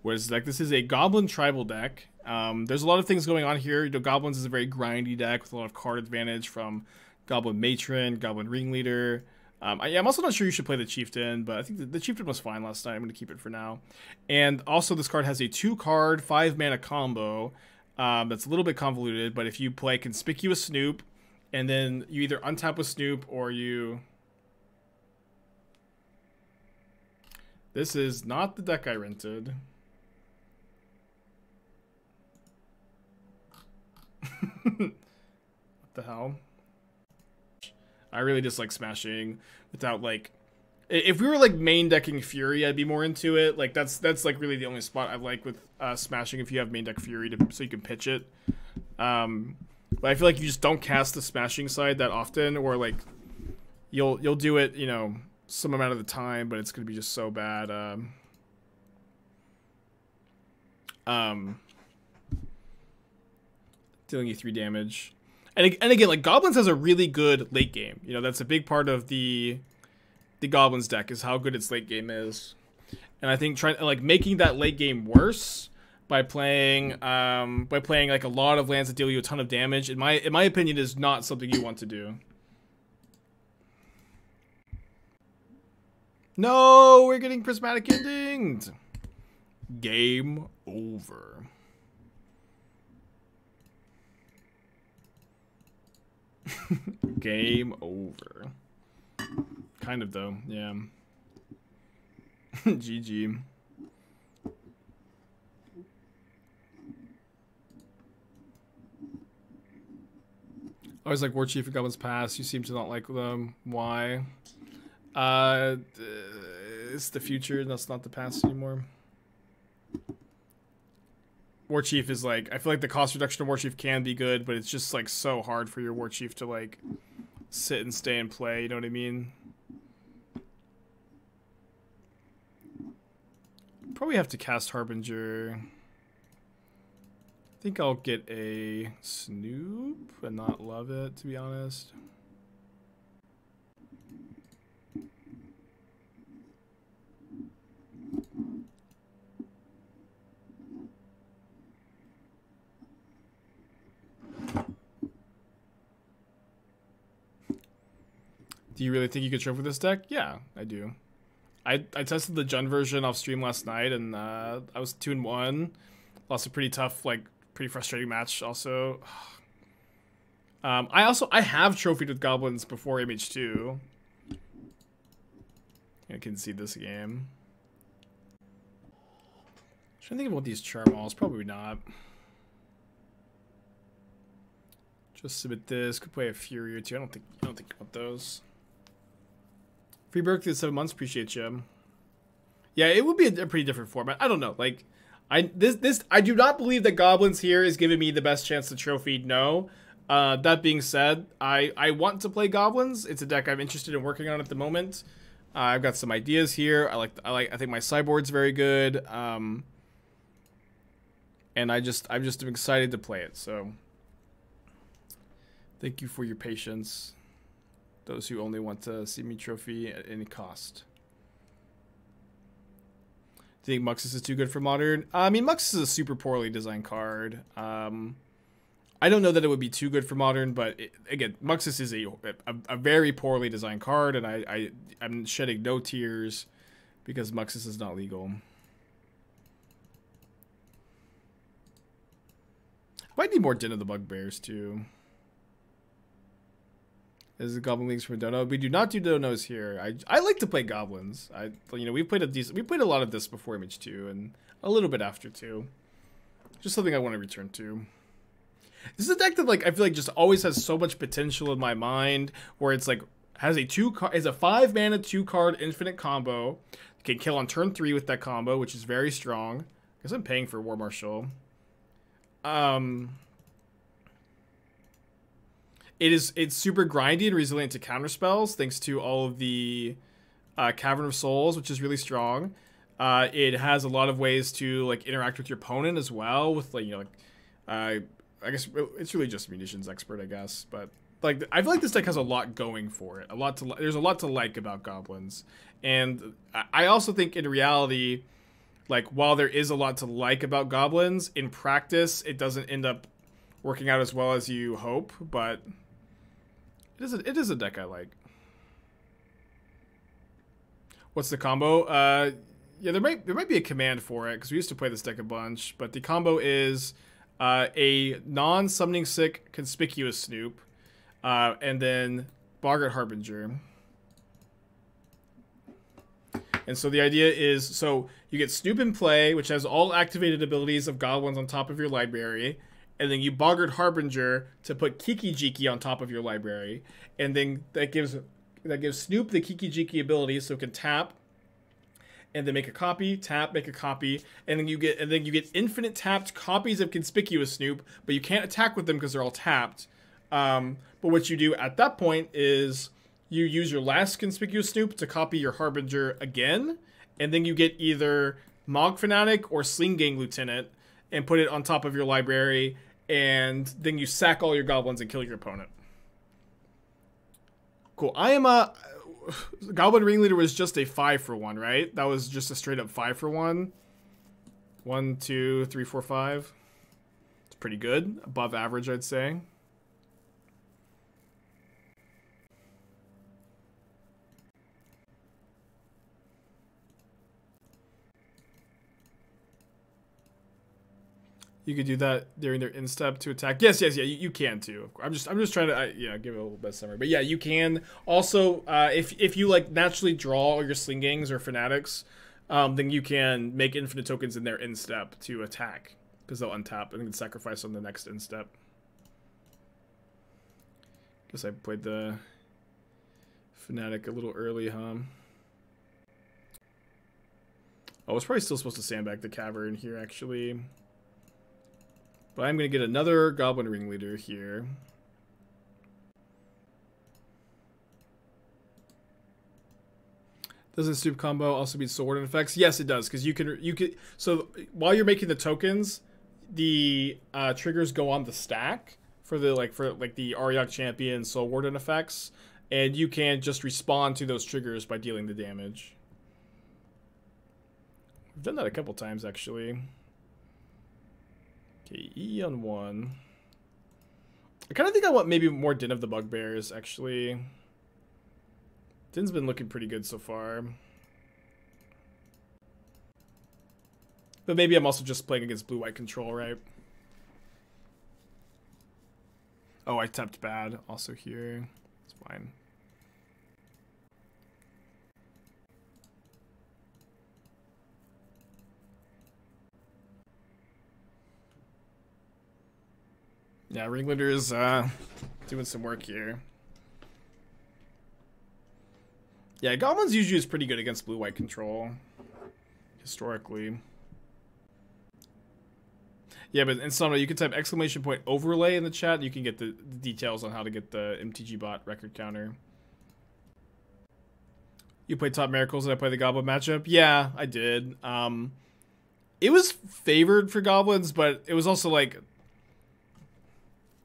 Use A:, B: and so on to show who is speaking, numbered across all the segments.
A: What is deck? This is a Goblin tribal deck. There's a lot of things going on here. You know, Goblins is a very grindy deck with a lot of card advantage from Goblin Matron, Goblin Ringleader. I'm also not sure you should play the Chieftain, but I think the Chieftain was fine last night. I'm going to keep it for now. And also this card has a 2-card, 5-mana combo that's a little bit convoluted, but if you play Conspicuous Snoop, and then you either untap with Snoop or you... This is not the deck I rented. What the hell? I really just like smashing without like... If we were like main decking Fury, I'd be more into it. Like that's like really the only spot I like with smashing if you have main deck Fury so you can pitch it. But I feel like you just don't cast the smashing side that often, or like you'll do it, you know, some amount of the time, but it's gonna be just so bad. Dealing you 3 damage, and again, like Goblins has a really good late game. You know, that's a big part of the Goblins deck is how good its late game is, and I think trying like making that late game worse by playing like a lot of lands that deal you a ton of damage, in my opinion, is not something you want to do. No, we're getting prismatic endings. Game over. Game over. Kind of though, yeah. GG. I always like War Chief and Goblins Pass. You seem to not like them. Why? It's the future. That's not the past anymore. War Chief is like, I feel like the cost reduction of War Chief can be good, but it's just like so hard for your War Chief to like sit and stay and play. You know what I mean? Probably have to cast Harbinger. I think I'll get a Snoop and not love it, to be honest. Do you really think you could trophy this deck? Yeah, I do. I tested the Jund version off stream last night, and I was 2-1. Lost a pretty tough, like, pretty frustrating match also. I have trophied with Goblins before MH2. I can see this game. Trying to think about these Charmaws. Probably not. Just submit this. Could play a Fury or two. I don't think about those. Free birthday 7 months. Appreciate you. Yeah, it would be a pretty different format. I don't know. Like, I do not believe that Goblins here is giving me the best chance to trophy. No. That being said, I want to play Goblins. It's a deck I'm interested in working on at the moment. I've got some ideas here. I think my sideboard's very good. And I'm just excited to play it. So, thank you for your patience. Those who only want to see me trophy at any cost. Do you think Muxus is too good for Modern? I mean, Muxus is a super poorly designed card. I don't know that it would be too good for Modern, but again, Muxus is a very poorly designed card, and I'm shedding no tears because Muxus is not legal. I might need more Den of the Bugbears too. This is the Goblin Leagues from Dono. We do not do Donos here. I like to play Goblins. We played a lot of this before MH2 and a little bit after too. Just something I want to return to. This is a deck that like I feel like just always has so much potential in my mind, where it's like has a 5-mana 2-card infinite combo. Can kill on turn 3 with that combo, which is very strong. I guess I'm paying for War Marshal. It's super grindy and resilient to counter spells, thanks to all of the Cavern of Souls, which is really strong. It has a lot of ways to like interact with your opponent as well, with like I guess it's really just Munitions Expert, I guess. But like I feel like this deck has a lot going for it. There's a lot to like about Goblins, and I also think in reality, like, while there is a lot to like about goblins, in practice, it doesn't end up working out as well as you hope, but it is a deck I like. What's the combo? Yeah, there might be a command for it, because we used to play this deck a bunch, but the combo is a non-summoning sick Conspicuous Snoop, and then Boggart Harbinger. And so the idea is, so you get Snoop in play, which has all activated abilities of goblins on top of your library, and then you Boggart Harbinger to put Kiki-Jiki on top of your library, and then that gives Snoop the Kiki-Jiki ability, so it can tap, and then make a copy, tap, make a copy, and then you get infinite tapped copies of Conspicuous Snoop, but you can't attack with them because they're all tapped. But what you do at that point is you use your last Conspicuous Snoop to copy your Harbinger again, and then you get either Mogg Fanatic or Sling-Gang Lieutenant and put it on top of your library, and then you sack all your goblins and kill your opponent. Cool. I am a... Goblin Ringleader was just a 5-for-1, right? That was just a straight up 5-for-1. 1, 2, 3, 4, 5. It's pretty good. Above average, I'd say. You could do that during their instep to attack. Yes, yeah, you can too. I'm just trying to give it a little bit of summary. But yeah, you can also if you like naturally draw all your Sling-Gangs or Fanatics, then you can make infinite tokens in their instep to attack because they'll untap and then sacrifice on the next instep. Guess I played the Fanatic a little early, huh? Oh, I was probably still supposed to sandbag the Cavern here actually. But I'm going to get another Goblin Ringleader here. Doesn't Snoop combo also beat Soul Warden effects? Yes, it does, because you can. So while you're making the tokens, the triggers go on the stack for the the Ariok Champion Soul Warden effects, and you can just respond to those triggers by dealing the damage. We've done that a couple times actually. Okay, E on 1. I kind of think I want maybe more Den of the Bugbears, actually. Den's been looking pretty good so far. But maybe I'm also just playing against blue-white control, right? Oh, I tapped bad also here. It's fine. Yeah, Ringleader is doing some work here. Yeah, Goblins usually is pretty good against blue-white control, historically. Yeah, but in some way, you can type !overlay in the chat, and you can get the details on how to get the MTG bot record counter. You played Top Miracles and I played the Goblin matchup? Yeah, I did. It was favored for Goblins, but it was also like...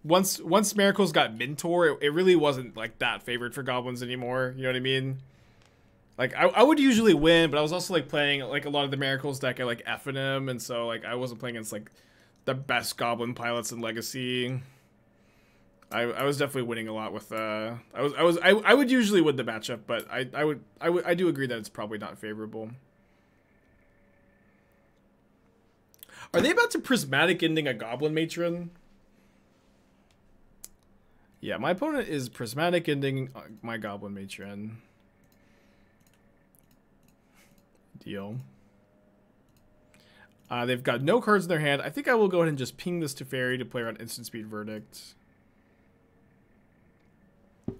A: Once Miracles got Mentor, it really wasn't like that favored for Goblins anymore. You know what I mean? Like I would usually win, but I was also like playing like a lot of the Miracles deck at like FNM, and so like I wasn't playing against like the best Goblin pilots in Legacy. I was definitely winning a lot with I would usually win the matchup, but I do agree that it's probably not favorable. Are they about to prismatic ending a Goblin Matron? Yeah, my opponent is prismatic ending my Goblin Matron. Deal. They've got no cards in their hand. I think I will go ahead and just ping this to Fairy to play around Instant Speed Verdict.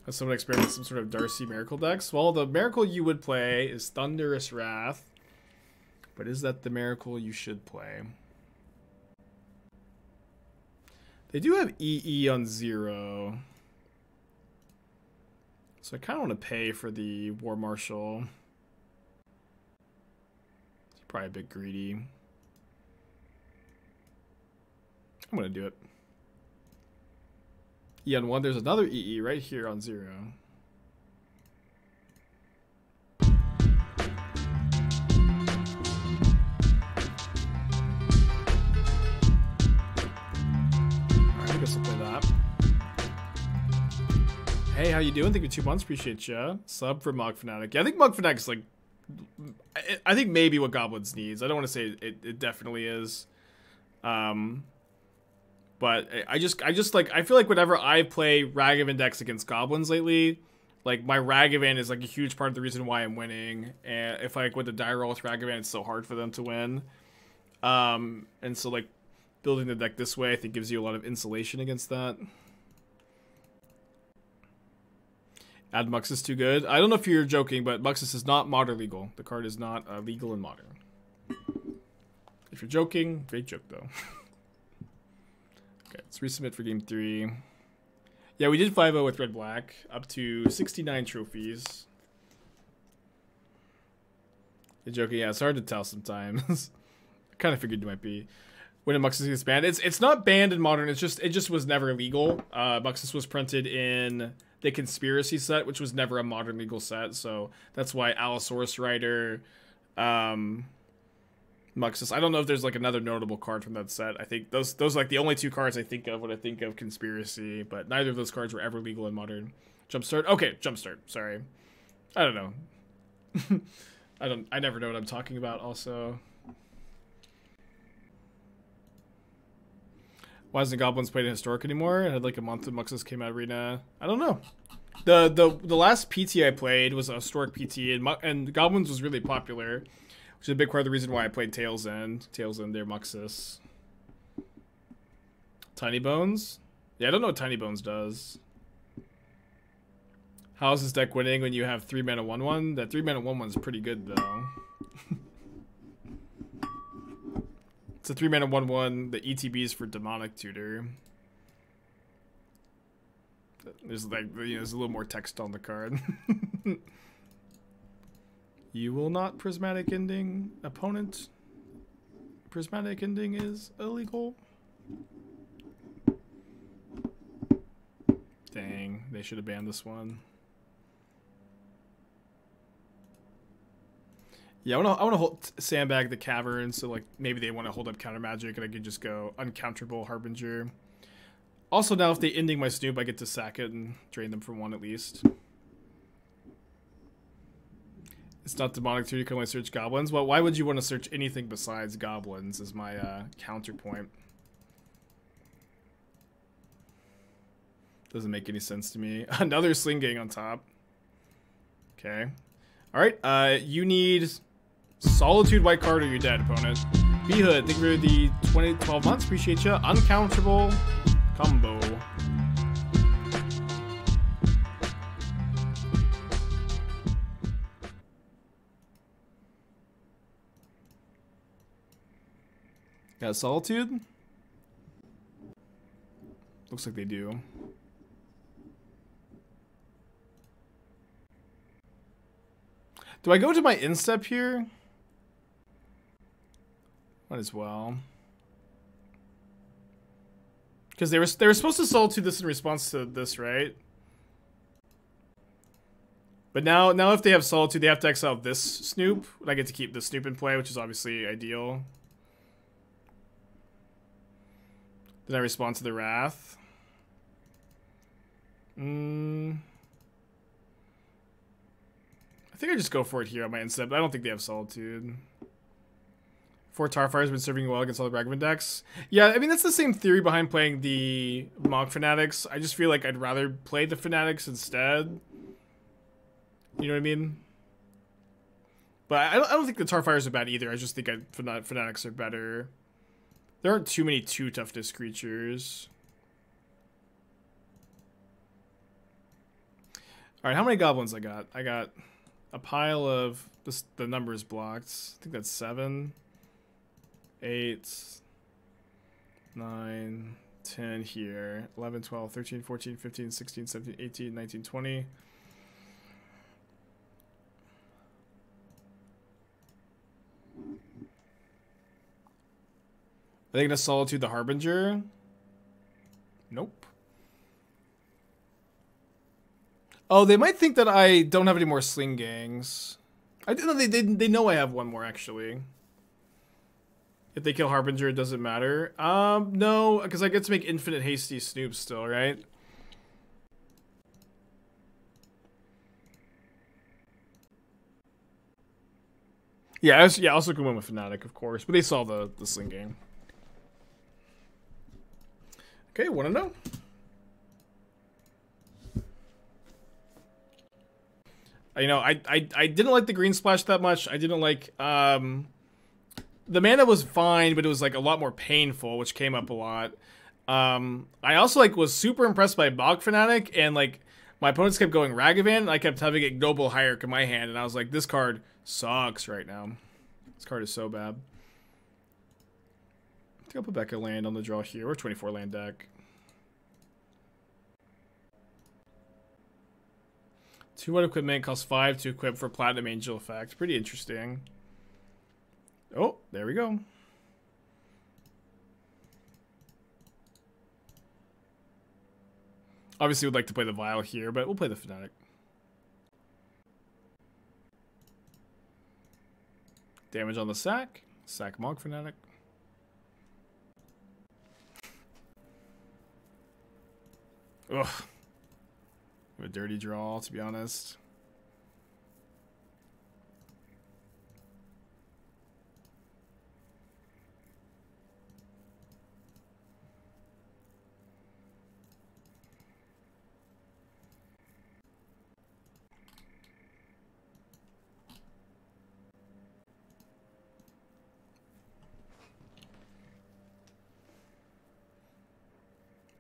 A: Has someone experimented some sort of Darcy Miracle decks? Well, the Miracle you would play is Thunderous Wrath. But is that the Miracle you should play? They do have EE on 0. So I kind of want to pay for the War Marshal. It's probably a bit greedy. I'm going to do it. E on 1, there's another EE right here on 0. how you doing? Thank you 2 months. Appreciate ya. Sub for Mogg Fanatic. Yeah, I think Mogg Fanatic's like, I think maybe what Goblins needs. I don't want to say it definitely is. But I just like, I feel like whenever I play Ragavan decks against Goblins lately, like my Ragavan is like a huge part of the reason why I'm winning. And if I like with the die roll with Ragavan, it's so hard for them to win. And so like building the deck this way, I think gives you a lot of insulation against that. Add Muxus too good. I don't know if you're joking, but Muxus is not modern legal. The card is not legal in modern. If you're joking, great joke though. Okay, let's resubmit for game 3. Yeah, we did 5-0 with Red Black, up to 69 trophies. You're joking, yeah, it's hard to tell sometimes. I kind of figured it might be. When a Muxus gets banned, it's not banned in modern. It just was never legal. Muxus was printed in the Conspiracy set, which was never a modern legal set, so that's why Allosaurus Rider, Muxus. I don't know if there's like another notable card from that set. I think those are like the only 2 cards I think of when I think of Conspiracy, but neither of those cards were ever legal in modern. Jumpstart. Okay, Jumpstart. Sorry, I don't know. I never know what I'm talking about. Also. Why isn't Goblins played in Historic anymore? It had like a month that Muxus came out Arena. I don't know. The last PT I played was a Historic PT, and Goblins was really popular, which is a big part of the reason why I played Tails End. Tails End there, Muxus. Tiny Bones? Yeah, I don't know what Tiny Bones does. How is this deck winning when you have 3 mana 1/1? That 3 mana 1/1 is pretty good though. It's a 3 mana 1/1. The ETBs for Demonic Tutor. There's like, you know, there's a little more text on the card. You will not prismatic ending opponent. Prismatic ending is illegal. Dang, they should have banned this one. Yeah, I want to sandbag the Cavern, so like maybe they want to hold up counter magic, and I could just go uncounterable Harbinger. Also, now if they ending my Snoop, I get to sack it and drain them for 1 at least. It's not demonic too. You can only search goblins. Well, why would you want to search anything besides goblins? Is my counterpoint. Doesn't make any sense to me. Another Sling-Gang on top. Okay. All right. You need Solitude white card or you're dead, opponent. B-Hood, thank you for the 12 months. Appreciate you. Uncounterable combo. Got Solitude? Looks like they do. Do I go to my instep here? Might as well. Because they were supposed to Solitude this in response to this, right? But now if they have Solitude, they have to exile this Snoop. And I get to keep the Snoop in play, which is obviously ideal. Then I respond to the Wrath. I think I just go for it here on my instep. I don't think they have Solitude. 4 Tarfire has been serving well against all the Ragavan decks. Yeah, I mean, that's the same theory behind playing the Mogg Fanatics. I just feel like I'd rather play the Fanatics instead. You know what I mean? But I don't think the Tarfires are bad either. I just think Fanatics are better. There aren't too many 2 toughness creatures. Alright, how many goblins I got? I got a pile of... the number is blocked. I think that's 7. 8, 9, 10 here, 11, 12, 13, 14, 15, 16, 17, 18, 19, 20. Are they going to Solitude the Harbinger? Nope. Oh, they might think that I don't have any more Sling-Gangs. I didn't know they know I have one more, actually. If they kill Harbinger, it doesn't matter. No, because I get to make infinite hasty Snoops still, right? Yeah, I also can win with Fnatic, of course, but they saw the Sling game. Okay, 1-0. You know, I didn't like the green splash that much. I didn't like the mana was fine, but it was like a lot more painful, which came up a lot. I also like was super impressed by Mogg Fanatic, and like my opponents kept going Ragavan, and I kept having a Global Hierarch in my hand, and I was like, this card sucks right now. This card is so bad. I think I'll put back a land on the draw here. We're 24 land deck. 2-1 equipment costs 5 to equip for Platinum Angel effect. Pretty interesting. Oh, there we go. Obviously, would like to play the Vial here, but we'll play the Fnatic. Damage on the sack. Sack Mogg Fanatic. Ugh. A dirty draw, to be honest.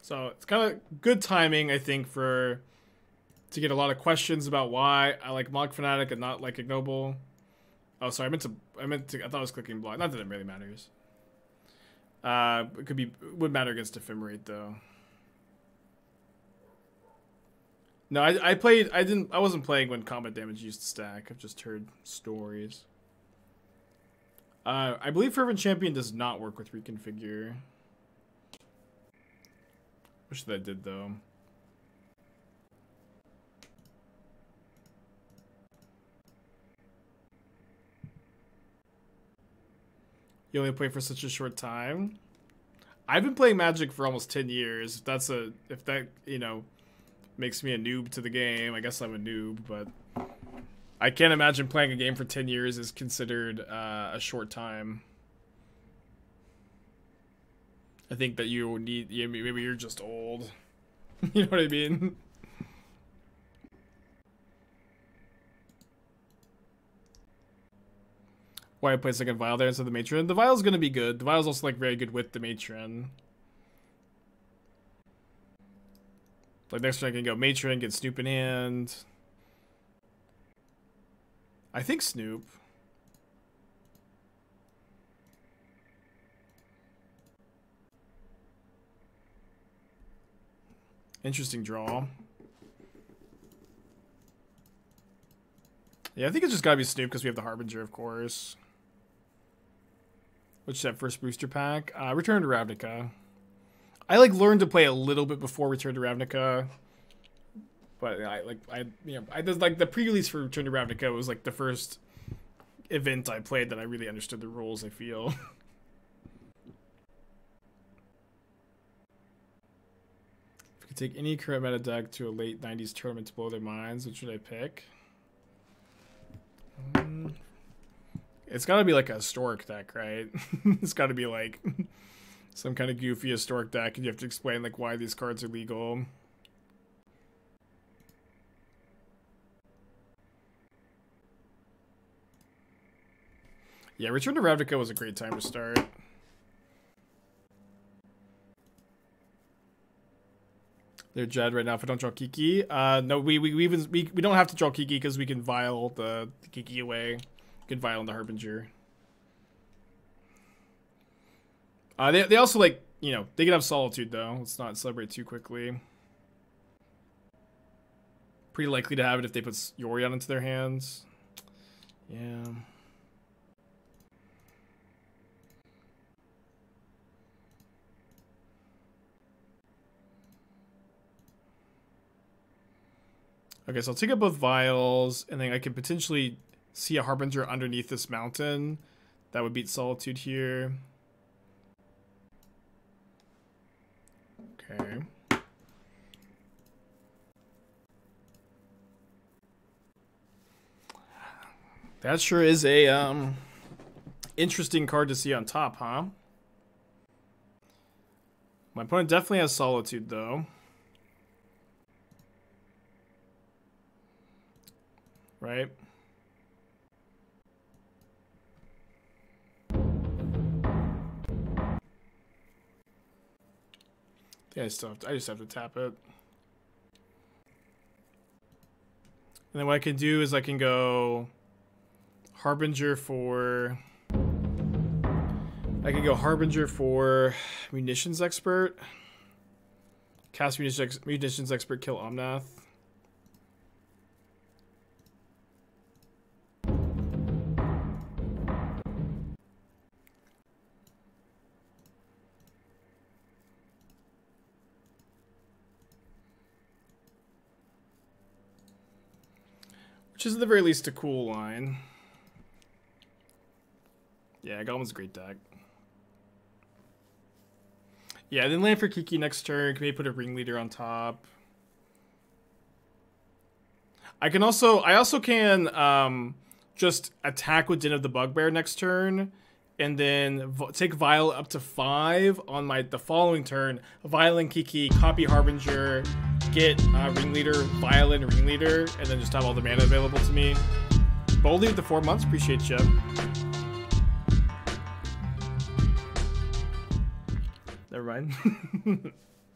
A: So it's kind of good timing, I think, to get a lot of questions about why I like Mogg Fanatic and not like Ignoble. Oh, sorry, I thought I was clicking block. Not that it really matters. It would matter against Ephemerate though. No, I wasn't playing when combat damage used to stack. I've just heard stories. I believe Fervent Champion does not work with Reconfigure. Wish that I did though. You only play for such a short time. I've been playing Magic for almost 10 years. If that, you know, makes me a noob to the game, I guess I'm a noob, but I can't imagine playing a game for 10 years is considered a short time. I think that you need, maybe you're just old. You know what I mean? Why I play second Vial there instead of the Matron. The Vial's gonna be good. The Vial's also like very good with the Matron. Like next turn I can go Matron, get Snoop in hand. I think Snoop. Interesting draw. Yeah, I think it's just gotta be Snoop because we have the Harbinger, of course. Which is that first booster pack? Return to Ravnica. I like learned to play a little bit before Return to Ravnica. But I just like the pre-release for Return to Ravnica was like the first event I played that I really understood the rules, I feel. Take any current meta deck to a late 90s tournament to blow their minds. What should I pick? It's got to be like a historic deck, right? It's got to be like some kind of goofy historic deck, and you have to explain like why these cards are legal. Yeah, Return to Ravnica was a great time to start. They're Jed right now if I don't draw Kiki. No, we don't have to draw Kiki because we can Vial the Kiki away. We can Vial in the Harbinger. They also like, you know, they can have Solitude though. Let's not celebrate too quickly. Pretty likely to have it if they put Yorion into their hands. Yeah. Okay, so I'll take up both Vials, and then I can potentially see a Harbinger underneath this mountain. That would beat Solitude here. Okay. That sure is a Interesting card to see on top, huh? My opponent definitely has Solitude, though. Right? Yeah, I just have to tap it. And then what I can do is I can go Harbinger for... I can go Harbinger for Munitions Expert. Cast Munitions Expert, kill Omnath. Which is at the very least a cool line. Yeah, Goblin's a great deck. Yeah, then land for Kiki next turn. Can maybe put a Ringleader on top. I also can just attack with Den of the Bugbear next turn, and then take Vial up to 5 on the following turn. Vial and Kiki, copy Harbinger, get Ringleader, Vial and Ringleader, and then just have all the mana available to me. Boldly with the 4 months, appreciate you. Never mind.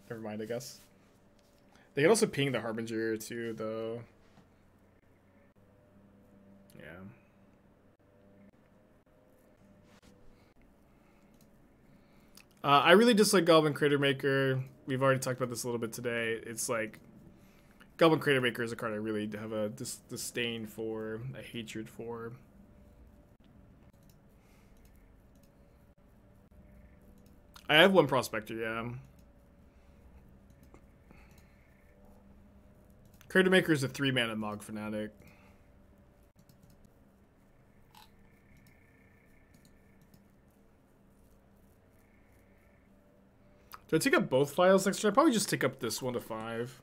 A: Never mind, I guess. They can also ping the Harbinger too, though. Yeah. I really dislike Goblin Crater Maker. We've already talked about this a little bit today. It's like Goblin Crater Maker is a card I really have a disdain for, a hatred for. I have one Prospector, yeah. Crater Maker is a 3-mana Mogg Fanatic. Do I take up both files next turn? I'll probably just take up this 1 to 5.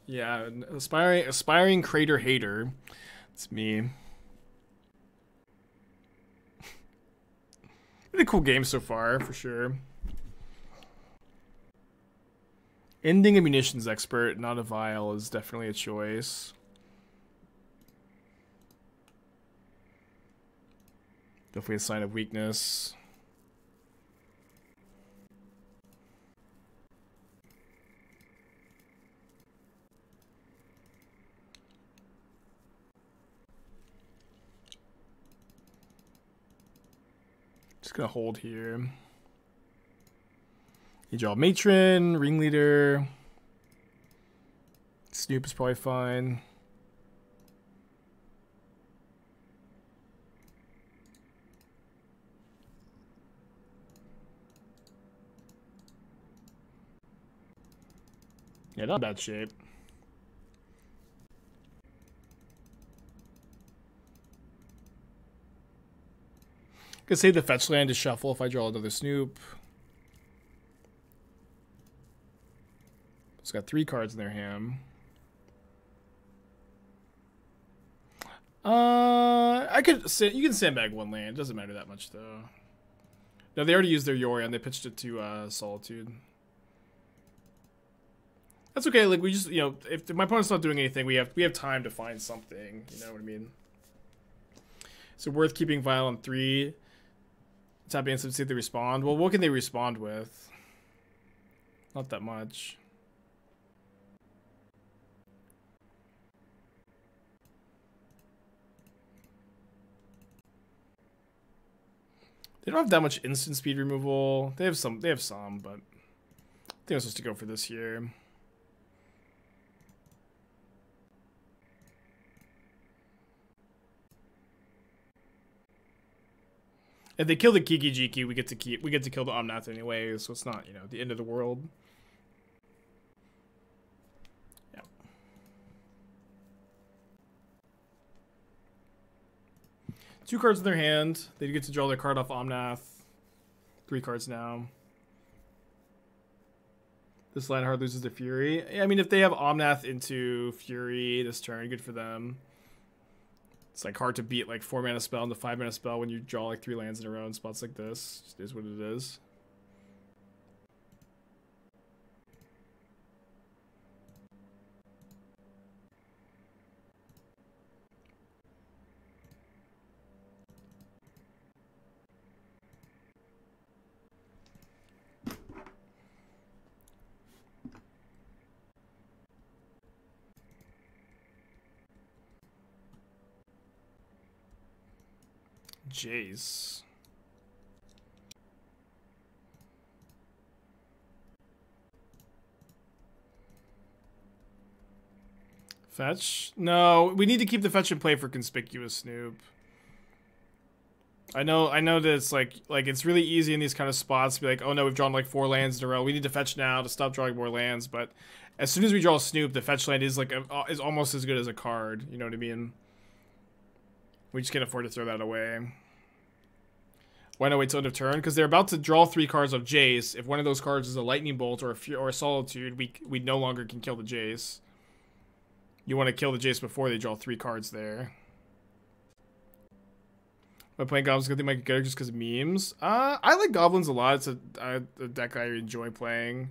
A: Yeah, aspiring Crater Hater. It's me. Been a cool game so far, for sure. Ending a Munitions Expert, not a Vial, is definitely a choice. Definitely a sign of weakness. Just gonna hold here. You draw Matron, Ringleader. Snoop is probably fine. Yeah, not bad shape. Could save the fetch land to shuffle if I draw another Snoop. It's got 3 cards in their hand. You can sandbag 1 land. Doesn't matter that much though. No, they already used their Yorion. They pitched it to Solitude. That's okay. Like we just, if my opponent's not doing anything, we have time to find something. You know what I mean? So worth keeping Vial on 3. Tap instant, see if they respond. Well, what can they respond with? Not that much. They don't have that much instant speed removal. They have some, but I think I'm supposed to go for this here. If they kill the Kiki-Jiki, we get to kill the Omnath anyway, so it's not, the end of the world. Yeah. Two cards in their hand. They get to draw their card off Omnath. 3 cards now. This line hard loses to Fury. I mean, if they have Omnath into Fury this turn, good for them. It's like hard to beat like 4 mana spell into 5 mana spell when you draw like 3 lands in a row in spots like this. It is what it is. Jace. Fetch? No, we need to keep the fetch in play for Conspicuous Snoop. I know that it's like it's really easy in these kind of spots to be like, oh no, we've drawn like 4 lands in a row. We need to fetch now to stop drawing more lands. But as soon as we draw Snoop, the fetch land is like is almost as good as a card. You know what I mean? We just can't afford to throw that away. Why not wait till end of turn? Because they're about to draw 3 cards of Jace. If one of those cards is a Lightning Bolt or a Solitude, we no longer can kill the Jace. You want to kill the Jace before they draw 3 cards there. Am I playing Goblins because they might get good just because of memes? I like Goblins a lot. It's a deck I enjoy playing.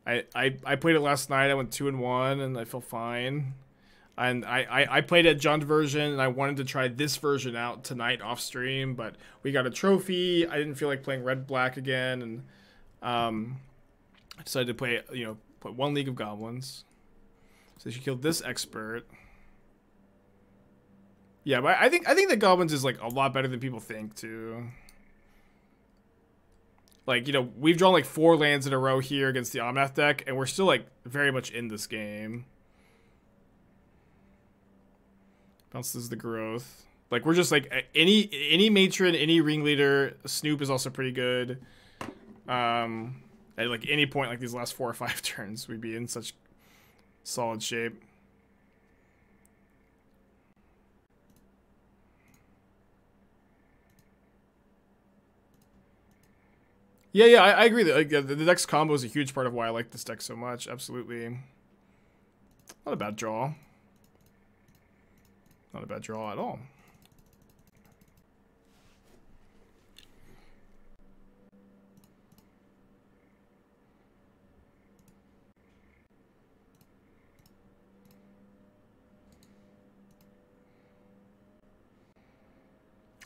A: I played it last night. I went 2-1 and I feel fine. And I played a Jund version, and I wanted to try this version out tonight off stream, but we got a trophy. I didn't feel like playing red-black again, and I decided to play, play 1 League of Goblins. So she killed this expert. Yeah, but I think that Goblins is like a lot better than people think too. Like, we've drawn like 4 lands in a row here against the Omnath deck, and we're still like very much in this game. Bounces the growth. Like, we're just like any matron, any ringleader. Snoop is also pretty good. At like any point, like these last 4 or 5 turns, we'd be in such solid shape. Yeah, I agree that like, the deck's combo is a huge part of why I like this deck so much. Absolutely. Not a bad draw. Not a bad draw at all.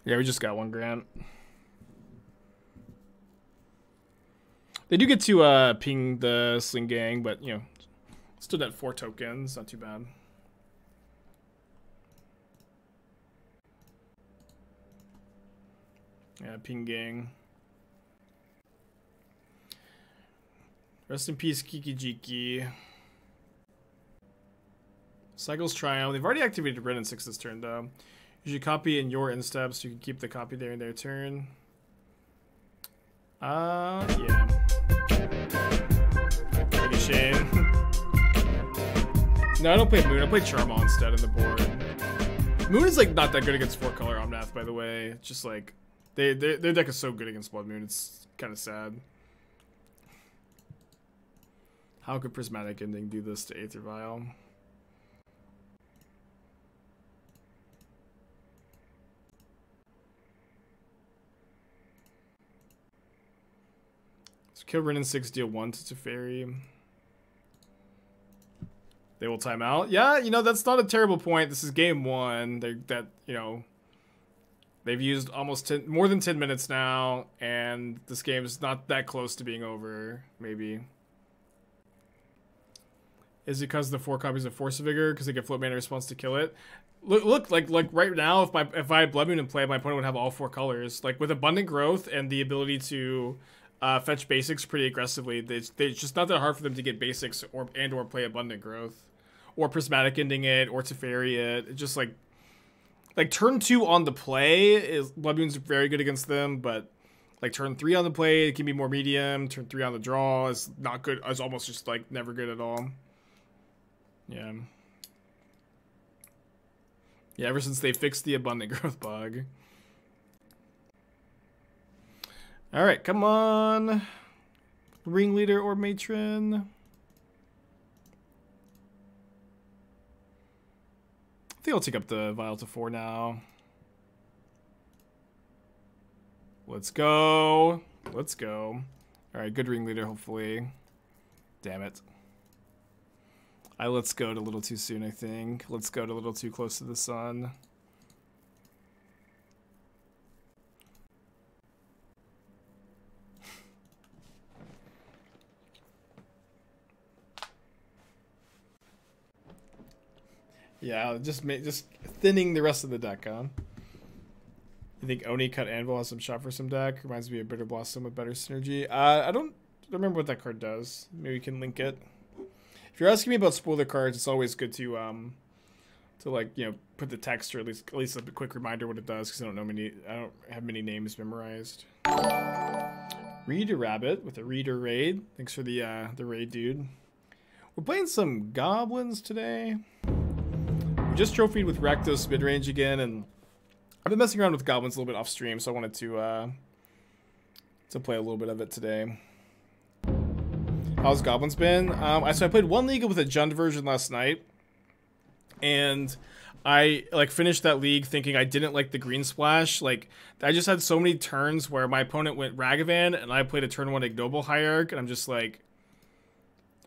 A: Yeah, we just got 1 grant. They do get to ping the Sling-Gang, but, still at 4 tokens. Not too bad. Yeah, ping gang. Rest in peace, Kiki-Jiki. Cycles Triumph. They've already activated Red and 6 this turn, though. You should copy in your end steps. So you can keep the copy there in their turn. Yeah. Maybe Shane. No, I don't play Moon. I play Charmaw instead on the board. Moon is like not that good against 4-color Omnath, by the way. It's just like their deck is so good against Blood Moon. It's kind of sad. How could Prismatic Ending do this to Aether Vial? So kill Rin and 6, deal 1 to Teferi. They will time out. Yeah, that's not a terrible point. This is game 1. They've used almost more than 10 minutes now, and this game is not that close to being over, maybe. Is it because the 4 copies of Force of Vigor, because they get float mana response to kill it? Look, like right now, if I had Blood Moon in play, my opponent would have all 4 colors. Like, with Abundant Growth and the ability to fetch basics pretty aggressively, it's just not that hard for them to get basics or play Abundant Growth. Or Prismatic Ending it, or Teferi it. It's just like turn 2 on the play is Blood Moon's very good against them, but like turn 3 on the play it can be more medium. Turn 3 on the draw is not good. It's almost just like never good at all. Yeah. Yeah, ever since they fixed the Abundant Growth bug. All right, come on, Ringleader or Matron. think I'll take up the Vial to 4 now. Let's go. Let's go. Alright, good Ringleader, hopefully. Damn it. I let's go a little too soon, I think. Let's go a little too close to the sun. Yeah, just thinning the rest of the deck, huh? You think Oni Cut Anvil has some shot for some deck? Reminds me of Bitter Blossom with better synergy. I don't remember what that card does. Maybe we can link it. If you're asking me about spoiler cards, it's always good to like, you know, put the text or at least a quick reminder what it does, because I don't have many names memorized. Reader Rabbit with a Reader Raid. Thanks for the raid, dude. We're playing some goblins today. We just trophied with Rakdos midrange again, and I've been messing around with goblins a little bit off stream, so I wanted to play a little bit of it today. How's goblins been? So I played one league with a Jund version last night, and I like finished that league thinking I didn't like the green splash. Like, I just had so many turns where my opponent went Ragavan and I played a turn 1 Ignoble Hierarch, and I'm just like,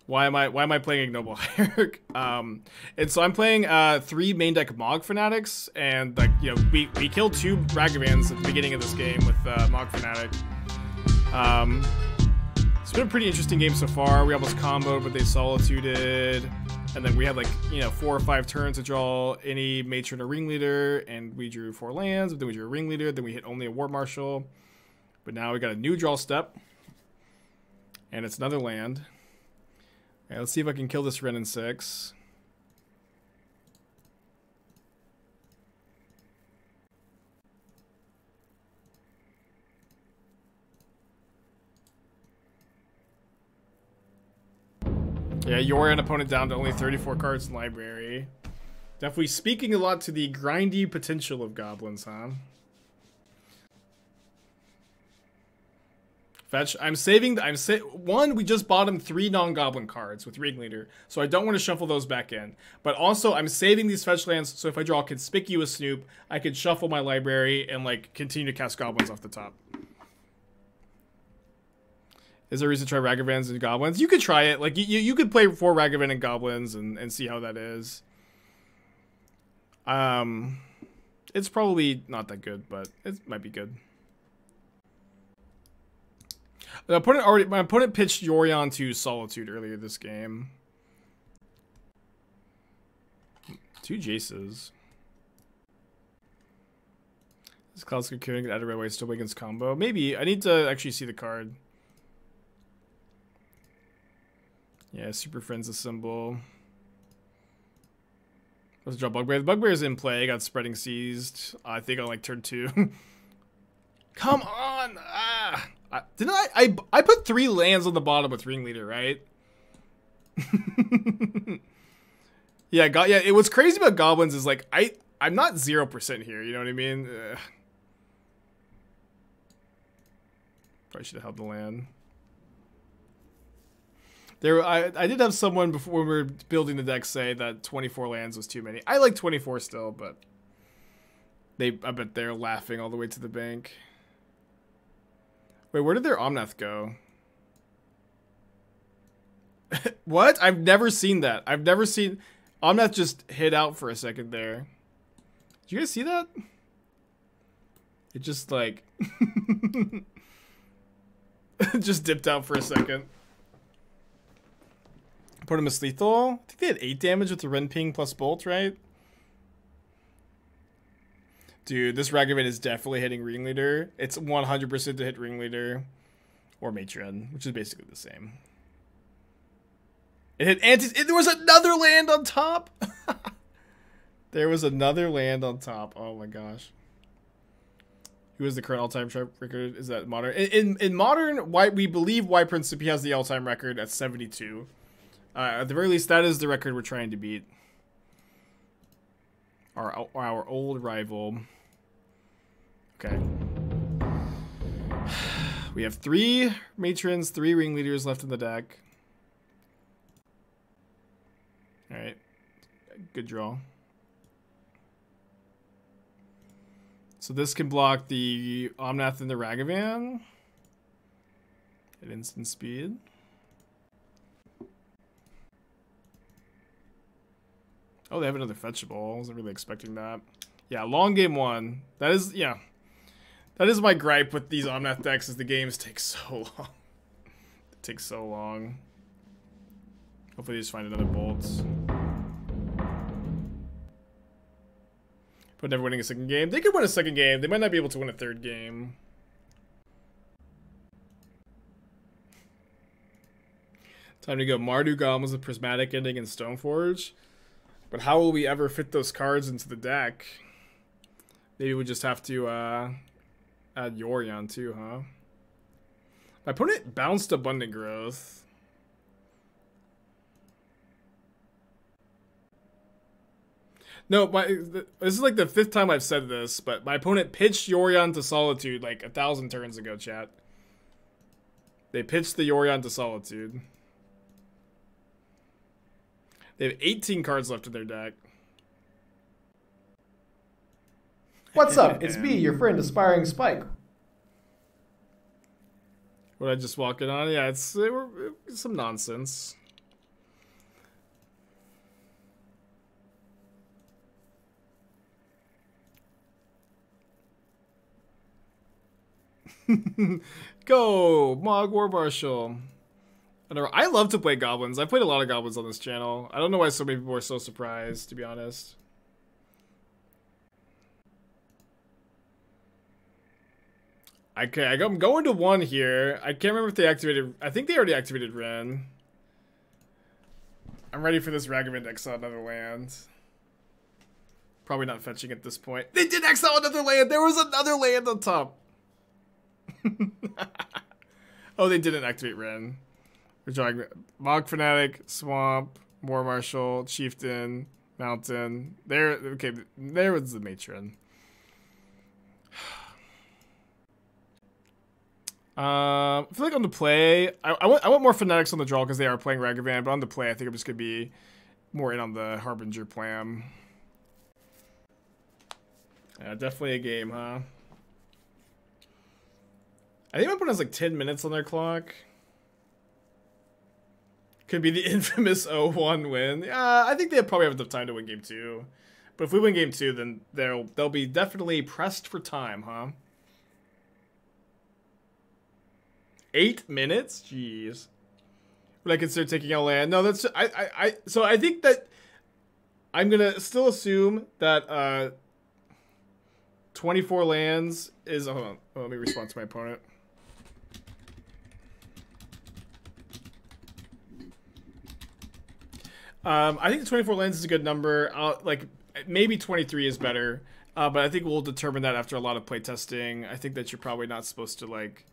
A: why am I playing Ignoble Hierarch? And so I'm playing 3 main deck Mogg Fanatics, and like, you know, we killed 2 Ragavans at the beginning of this game with Mogg Fanatic. It's been a pretty interesting game so far. We almost comboed, but they solituded. And then we had like, you know, 4 or 5 turns to draw any Matron or Ringleader, and we drew 4 lands, but then we drew a Ringleader, then we hit only a War Marshal. But now we got a new draw step, and it's another land. All right, let's see if I can kill this Wrenn and 6. Yeah, Yorion opponent down to only 34 cards in library. Definitely speaking a lot to the grindy potential of goblins, huh? Fetch. One, we just bought him 3 non-goblin cards with Ringleader, so I don't want to shuffle those back in. But also, I'm saving these fetch lands, so if I draw Conspicuous Snoop, I could shuffle my library and like continue to cast goblins off the top. Is there a reason to try Ragavans and Goblins? You could try it. Like, you could play 4 Ragavan and Goblins and see how that is. It's probably not that good, but it might be good. My opponent pitched Yorion to Solitude earlier this game. 2 Jaces. This Cloud's Cocoon get out of red way still against combo. Maybe. I need to actually see the card. Yeah, Super Friends a symbol. Let's draw Bugbear. The Bugbear's in play. Got Spreading Seized. I think on like turn 2. Come on! Didn't I put 3 lands on the bottom with Ringleader, right? Yeah, it what's crazy about goblins is like I'm not 0% here, you know what I mean? Probably should have held the land. I did have someone before when we were building the deck say that 24 lands was too many. I like 24 still, but I bet they're laughing all the way to the bank. Wait, where did their Omnath go? What? I've never seen that. I've never seen Omnath just hid out for a second there. Did you guys see that? It just like just dipped out for a second. Put him as lethal. I think they had 8 damage with the Ren Ping plus Bolt, right? Dude, this Ragavan is definitely hitting Ringleader. It's 100% to hit Ringleader or Matron, which is basically the same. It hit Auntie. There was another land on top. There was another land on top. Oh my gosh. Who is the current all-time record? Is that Modern? In Modern, we believe Y Principe has the all-time record at 72. At the very least, that is the record we're trying to beat. Our old rival. Okay. We have 3 Matrons, 3 Ringleaders left in the deck. Alright. Good draw. So this can block the Omnath and the Ragavan at instant speed. Oh, they have another fetchable. I wasn't really expecting that. Yeah, long game one. That is, yeah. That is my gripe with these Omnath decks, is the games take so long. It takes so long. Hopefully they just find another bolt. But never winning a second game. They could win a second game. They might not be able to win a third game. Time to go. Mardu Goblins with Prismatic Ending and Stoneforge. But how will we ever fit those cards into the deck? Maybe we just have to add Yorion too, huh? My opponent bounced Abundant Growth. No, this is like the 5th time I've said this, but my opponent pitched Yorion to Solitude like 1,000 turns ago, chat. They pitched the Yorion to Solitude. They have 18 cards left in their deck.
B: What's up? It's me, your friend, Aspiring Spike.
A: What I just walk in on? Yeah, it's some nonsense. Go! Mogg War Marshal. I love to play goblins. I've played a lot of goblins on this channel. I don't know why so many people are so surprised, to be honest. Okay, I'm going to 1 here. I can't remember if they activated... I think they already activated Ren. I'm ready for this Ragavan to exile another land. Probably not fetching at this point. They did exile another land! There was another land on top! Oh, they didn't activate Ren. We're drawing Mogg Fanatic, Swamp, War Marshal, Chieftain, Mountain. There, okay, there was the Matron. I feel like on the play, I want more Fanatics on the draw because they are playing Ragavan, but on the play, I think I'm just gonna be more in on the Harbinger plan. Yeah, definitely a game, huh? I think my opponent has like 10 minutes on their clock. Could be the infamous 0-1 win. I think they probably have enough time to win game 2. But if we win game 2, then they'll be definitely pressed for time, huh? 8 minutes? Jeez. Would I consider taking a land? No, that's... So I think that... I'm gonna still assume that 24 lands is... Hold on. Oh, let me respond to my opponent. I think 24 lands is a good number. Like, maybe 23 is better. But I think we'll determine that after a lot of playtesting. I think that you're probably not supposed to, like,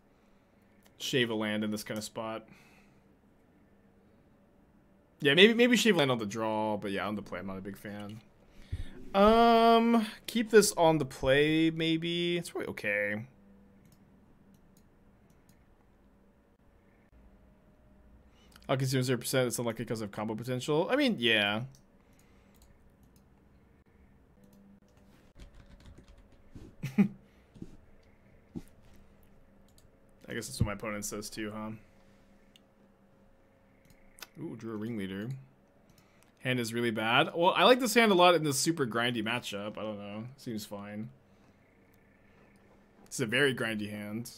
A: shave a land in this kind of spot. Yeah, maybe shave land on the draw, but yeah, on the play, I'm not a big fan. Keep this on the play, maybe. It's probably okay. I'll consume 0%. It's unlucky because of combo potential. I mean, yeah. I guess that's what my opponent says too, huh? Ooh, drew a Ringleader. Hand is really bad. Well, I like this hand a lot in this super grindy matchup. I don't know. Seems fine. It's a very grindy hand.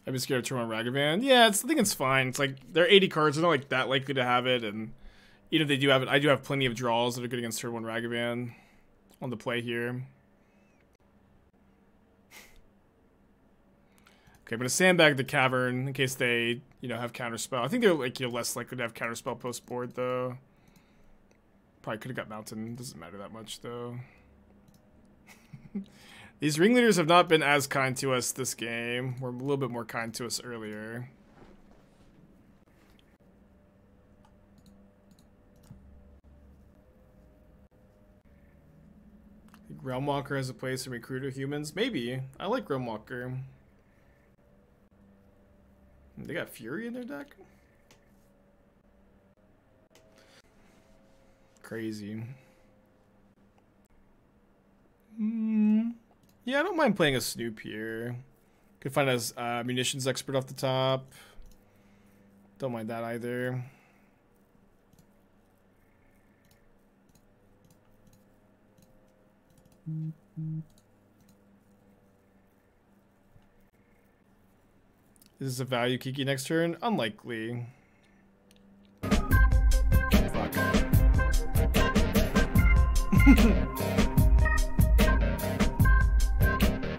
A: I'd be scared of turn on Ragavan. Yeah, I think it's fine. It's like, they're 80 cards. They're not like that likely to have it. And even if they do have it, I do have plenty of draws that are good against turn 1 Ragavan on the play here. Okay, I'm going to sandbag the Cavern in case they, have Counterspell. I think they're like, less likely to have Counterspell post board though. Probably could have got Mountain. Doesn't matter that much though. These Ringleaders have not been as kind to us this game. Were a little bit more kind to us earlier. think Realmwalker has a place in Recruiter humans. Maybe. I like Realmwalker. They got Fury in their deck? Crazy. Yeah, I don't mind playing a Snoop here. Could find us Munitions Expert off the top. Don't mind that either. Is this a value Kiki next turn? Unlikely. Fuck.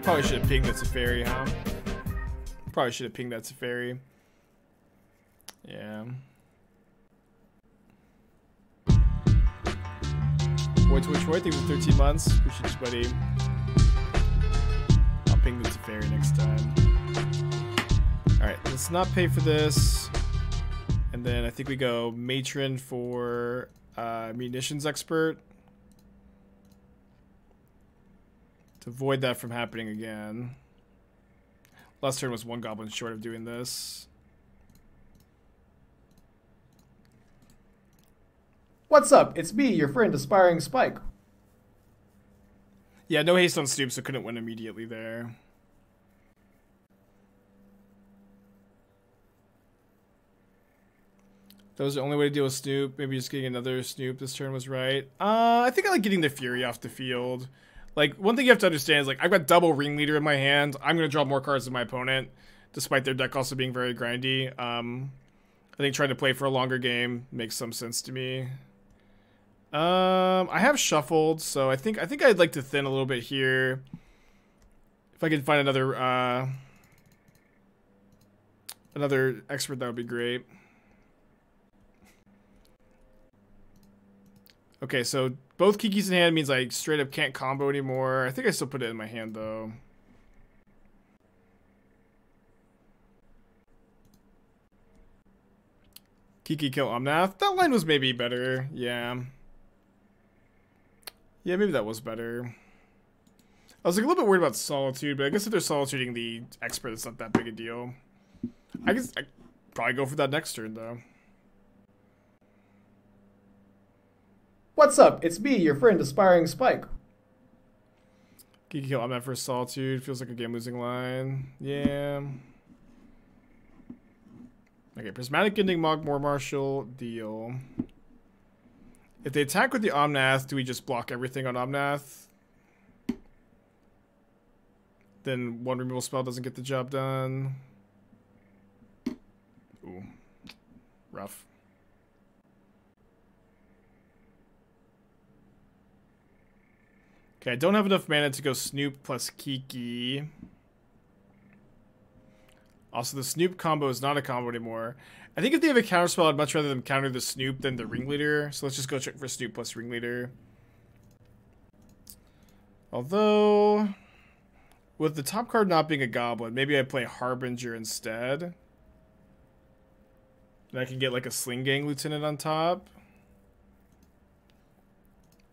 A: Probably should have pinged that Safari, huh? Probably should have pinged that Safari. Yeah. Boy Twitch Boy, thank you for 13 months. Appreciate you, buddy. I'll ping the Safari next time. Alright, let's not pay for this. And then I think we go Matron for Munitions Expert. To avoid that from happening again. Last turn was one goblin short of doing this.
B: What's up? It's me, your friend Aspiring Spike.
A: Yeah, no haste on Snoop, so couldn't win immediately there. That was the only way to deal with Snoop. Maybe just getting another Snoop this turn was right. I think I like getting the Fury off the field. Like, one thing you have to understand is, like, I've got double Ringleader in my hand. I'm going to draw more cards than my opponent, despite their deck also being very grindy. I think trying to play for a longer game makes some sense to me. I have shuffled, so I think I'd like to thin a little bit here. If I could find another expert, that would be great. Okay, so both Kikis in hand means I straight up can't combo anymore. I think I still put it in my hand, though. Kiki kill Omnath. That line was maybe better. Yeah. Yeah, maybe that was better. I was like a little bit worried about Solitude, but I guess if they're Solituding the Expert, it's not that big a deal. I guess I'd probably go for that next turn, though.
B: What's up? It's me, your friend Aspiring Spike.
A: Kiki kill Omnath for Solitude. Feels like a game-losing line. Yeah. Okay, Prismatic Ending, Mogg War Marshal, deal. If they attack with the Omnath, do we just block everything on Omnath? Then one removal spell doesn't get the job done. Ooh. Rough. Okay, I don't have enough mana to go Snoop plus Kiki. Also, the Snoop combo is not a combo anymore. I think if they have a counterspell, I'd much rather them counter the Snoop than the Ringleader. So let's just go check for Snoop plus Ringleader. Although, with the top card not being a Goblin, maybe I play Harbinger instead. And I can get like a Sling-Gang Lieutenant on top.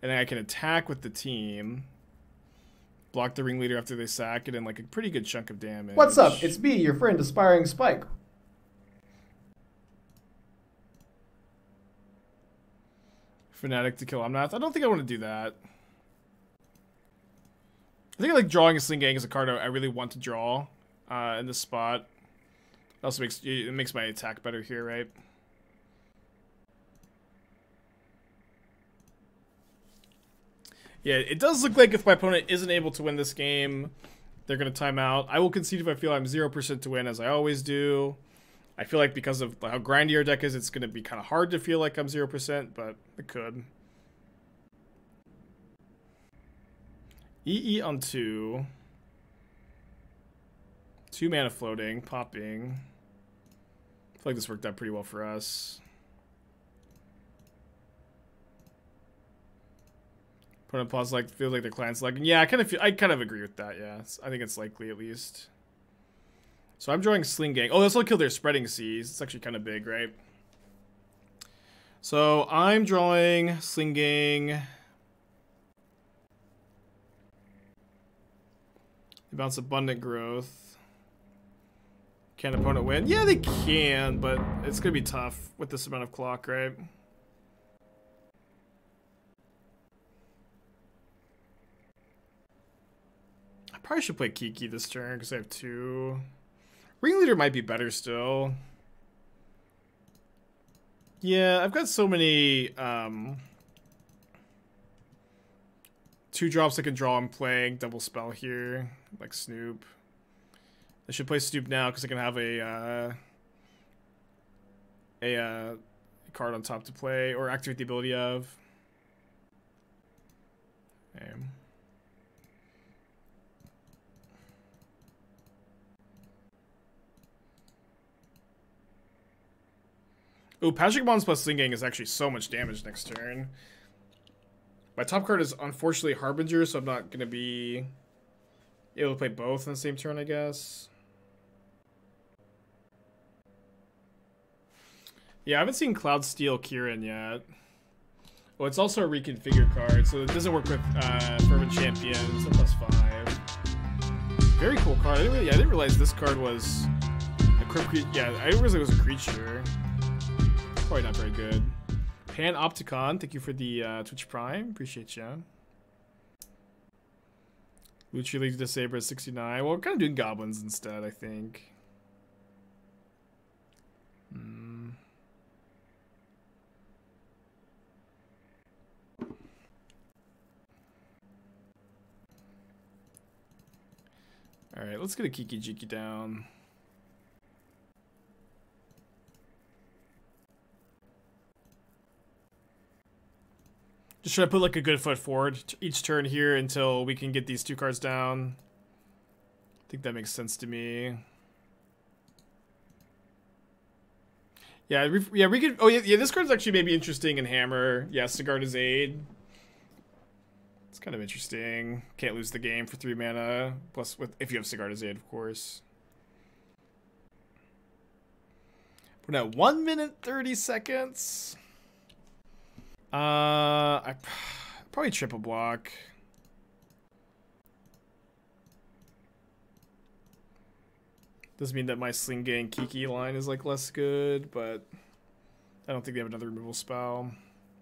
A: And then I can attack with the team. Block the Ringleader after they sack it, and like a pretty good chunk of damage.
B: What's up? It's me, your friend Aspiring Spike.
A: Fanatic to kill Omnath. I don't think I want to do that. I think I like drawing a Sling-Gang as a card I really want to draw in this spot. It also makes my attack better here, right? Yeah, it does look like if my opponent isn't able to win this game, they're going to time out. I will concede if I feel I'm 0% to win, as I always do. I feel like because of how grindy our deck is, it's going to be kind of hard to feel like I'm 0%, but it could. EE on 2. 2 mana floating, popping. I feel like this worked out pretty well for us. Opponent pause like feels like their client's lagging. Yeah, I kind of agree with that. Yeah, I think it's likely at least. So I'm drawing Sling-Gang. Oh, this will kill their Spreading Seas. It's actually kind of big, right? So I'm drawing Sling-Gang. They bounce Abundant Growth. Can opponent win? Yeah, they can, but it's gonna be tough with this amount of clock, right? I probably should play Kiki this turn because I have 2. Ringleader might be better still. Yeah, I've got so many 2-drops I can draw and playing. Double spell here, like Snoop. I should play Snoop now because I can have a card on top to play or activate the ability of. Okay. Ooh, Pashalik Mons plus Sling-Gang is actually so much damage next turn. My top card is unfortunately Harbinger, so I'm not going to be able to play both on the same turn, I guess. Yeah, I haven't seen Cloud Steel Kieran yet. Well, it's also a reconfigured card, so it doesn't work with Fervent Champions. Plus 5. Very cool card. I didn't realize this card was a crypt. Yeah, I didn't realize it was a creature. Probably not very good. Panopticon, thank you for the Twitch Prime. Appreciate you. Lucha League to Saber at 69. Well, we're kind of doing goblins instead, I think. Alright, let's get a Kiki-Jiki down. Just try to put like a good foot forward each turn here until we can get these 2 cards down. I think that makes sense to me. Yeah, we could. Oh yeah, this card's actually maybe interesting in Hammer. Yeah, Sigarda's Aid. It's kind of interesting. Can't lose the game for 3 mana. Plus, if you have Sigarda's Aid, of course. We're now 1 minute 30 seconds. I probably triple block. Doesn't mean that my Sling-Gang Kiki line is like less good, but I don't think they have another removal spell.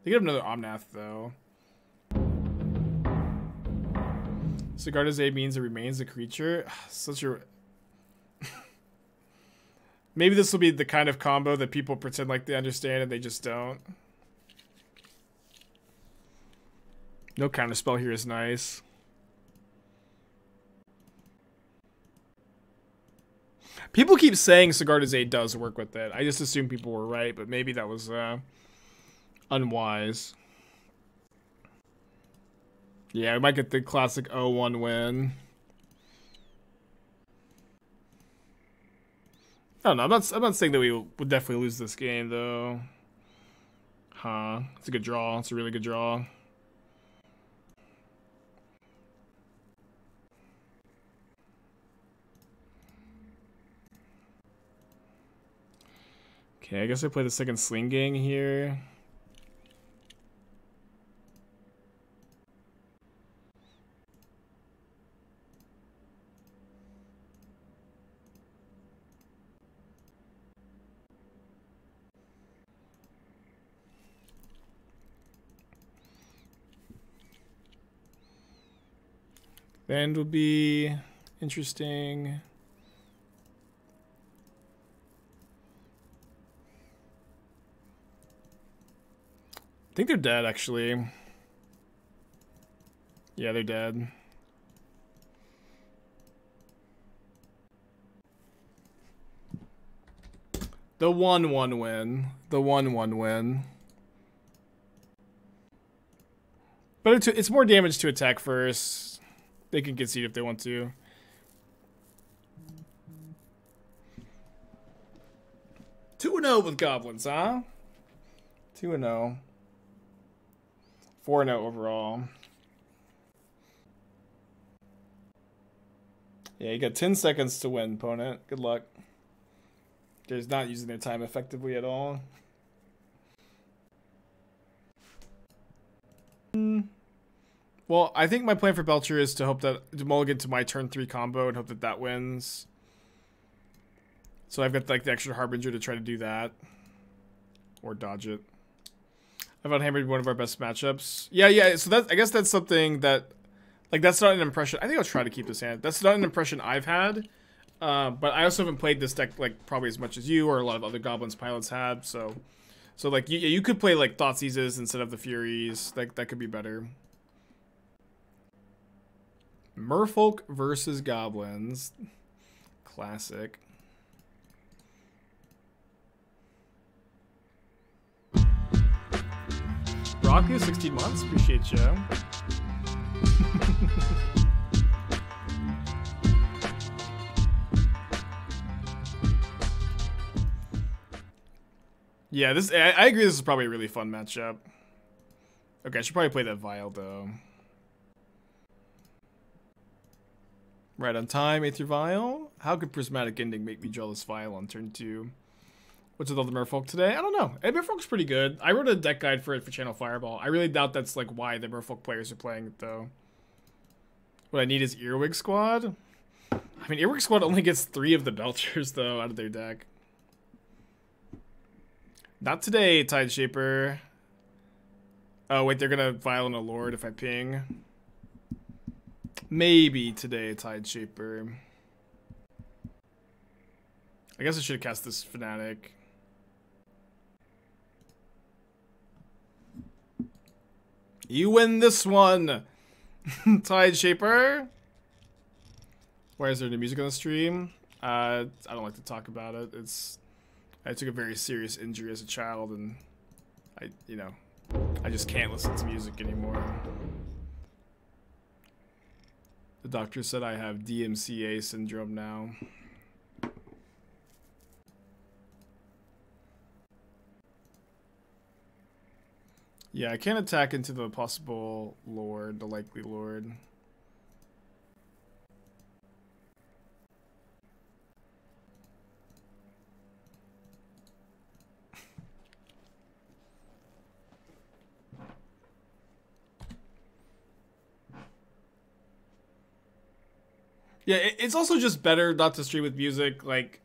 A: They have another Omnath though. Sigarda's Aid means it remains a creature. Such a maybe this will be the kind of combo that people pretend like they understand and they just don't. No counterspell here is nice. People keep saying Sigarda's Aid does work with it. I just assume people were right, but maybe that was unwise. Yeah, we might get the classic 0-1 win. I don't know. I'm not saying that we would definitely lose this game though. Huh? It's a good draw. It's a really good draw. Okay, I guess I play the second Sling-Gang here. The end will be interesting. I think they're dead, actually. Yeah, they're dead. The 1-1 win. The 1-1 win. But it's more damage to attack first. They can concede if they want to. Two 2-0 with goblins, huh? 2-0. 4-0 overall. Yeah, you got 10 seconds to win, opponent. Good luck. They're not using their time effectively at all. Well, I think my plan for Belcher is to hope that to mulligan to my turn 3 combo and hope that that wins. So I've got like the extra Harbinger to try to do that. Or dodge it. I've unhammered one of our best matchups. Yeah, so that I guess that's something that like that's not an impression. I think I'll try to keep this hand. That's not an impression I've had. But I also haven't played this deck like probably as much as you or a lot of other Goblins pilots have, so like you could play like Thoughtseizes instead of the Furies. Like that could be better. Merfolk versus Goblins. Classic. Rocky, 16 months. Appreciate you. Yeah, this I agree. This is probably a really fun matchup. Okay, I should probably play that Vial though. Right on time, Aether Vial. How could Prismatic Ending make me draw this Vial on turn 2? What's with all the Merfolk today? I don't know. Merfolk's pretty good. I wrote a deck guide for it for Channel Fireball. I really doubt that's like why the Merfolk players are playing it though. What I need is Earwig Squad. I mean, Earwig Squad only gets 3 of the Belchers though out of their deck. Not today, Tide Shaper. Oh wait, they're gonna Vial in a Lord if I ping. Maybe today, Tide Shaper. I guess I should have cast this Fanatic. You win this one, Tide Shaper. Why is there new music on the stream? I don't like to talk about it. I took a very serious injury as a child, and I just can't listen to music anymore. The doctor said I have DMCA syndrome now. Yeah, I can't attack into the possible Lord, the likely Lord. Yeah, it's also just better not to stream with music. Like,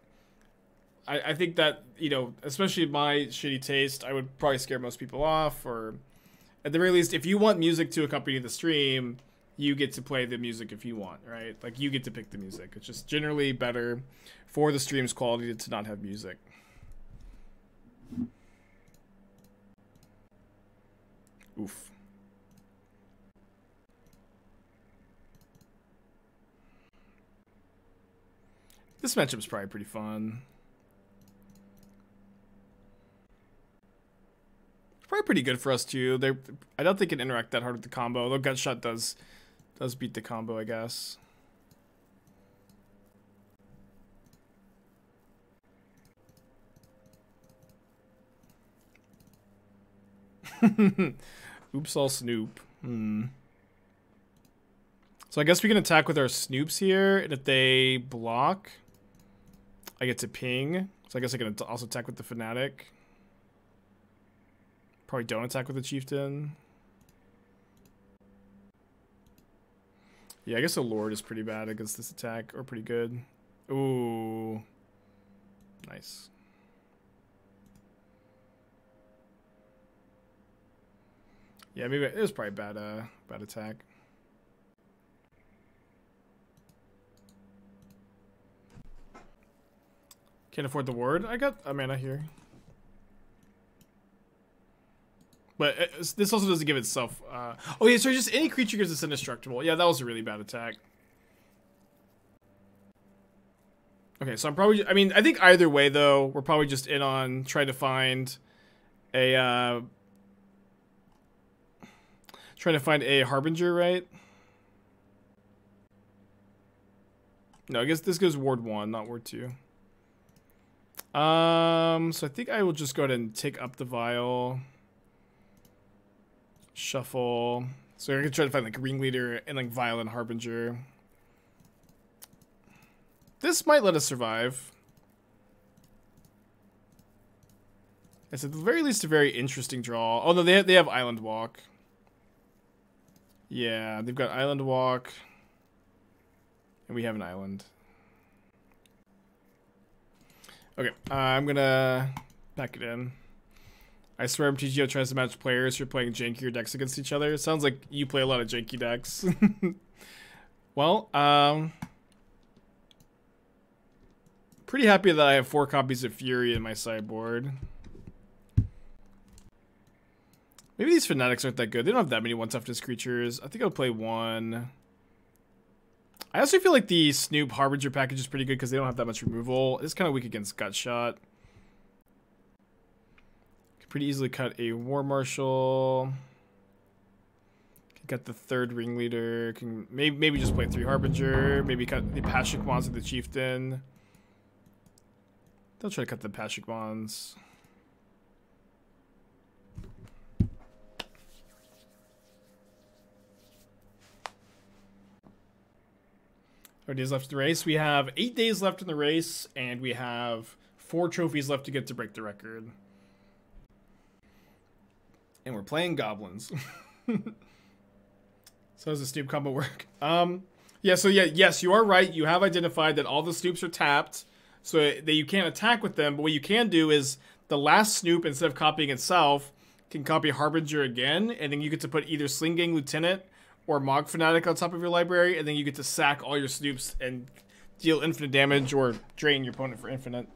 A: I think that, especially my shitty taste, I would probably scare most people off. Or, at the very least, if you want music to accompany the stream, you get to play the music if you want, right? Like, you get to pick the music. It's just generally better for the stream's quality to not have music. Oof. This matchup's probably pretty fun. It's probably pretty good for us too. I don't think it can interact that hard with the combo, although Gutshot does beat the combo, I guess. Oops, all Snoop. So I guess we can attack with our Snoops here, and if they block, I get to ping. So I guess I can also attack with the Fanatic. Probably don't attack with the Chieftain. Yeah, I guess a Lord is pretty bad against this attack, or pretty good. Ooh. Nice. Yeah, maybe it was probably bad attack. Can't afford the ward. I got a mana here. But this also doesn't give itself... oh yeah, so just any creature gives us indestructible. Yeah, that was a really bad attack. Okay, so I'm probably... I mean, I think either way, though, we're probably just in on trying to find a... trying to find a Harbinger, right? No, I guess this goes Ward 1, not Ward 2. So I think I will just go ahead and take up the Vial. Shuffle. So I can try to find like Ringleader and like Vial and Harbinger. This might let us survive. It's at the very least a very interesting draw. Oh no, they have Island Walk. Yeah, they've got Island Walk. And we have an island. Okay, I'm gonna pack it in. I swear MTGO tries to match players who are playing jankier decks against each other. It sounds like you play a lot of janky decks. Well, pretty happy that I have 4 copies of Fury in my sideboard. Maybe these Fanatics aren't that good. They don't have that many one-toughness creatures. I think I'll play 1. I also feel like the Snoop Harbinger package is pretty good because they don't have that much removal. It's kind of weak against Gutshot. Could pretty easily cut a War Marshal. Could cut the 3rd Ringleader. Can maybe just play 3 Harbinger. Maybe cut the Pashalik Mons with the Chieftain. They'll try to cut the Pashalik Mons. How many days left in the race? We have 8 days left in the race, and we have 4 trophies left to get to break the record. And we're playing goblins. So how does the Snoop combo work? Yes, you are right. You have identified that all the Snoops are tapped, so that you can't attack with them. But what you can do is the last Snoop, instead of copying itself, can copy Harbinger again, and then you get to put either Sling-Gang Lieutenant or Mogg Fanatic on top of your library, and then you get to sack all your Snoops and deal infinite damage or drain your opponent for infinite.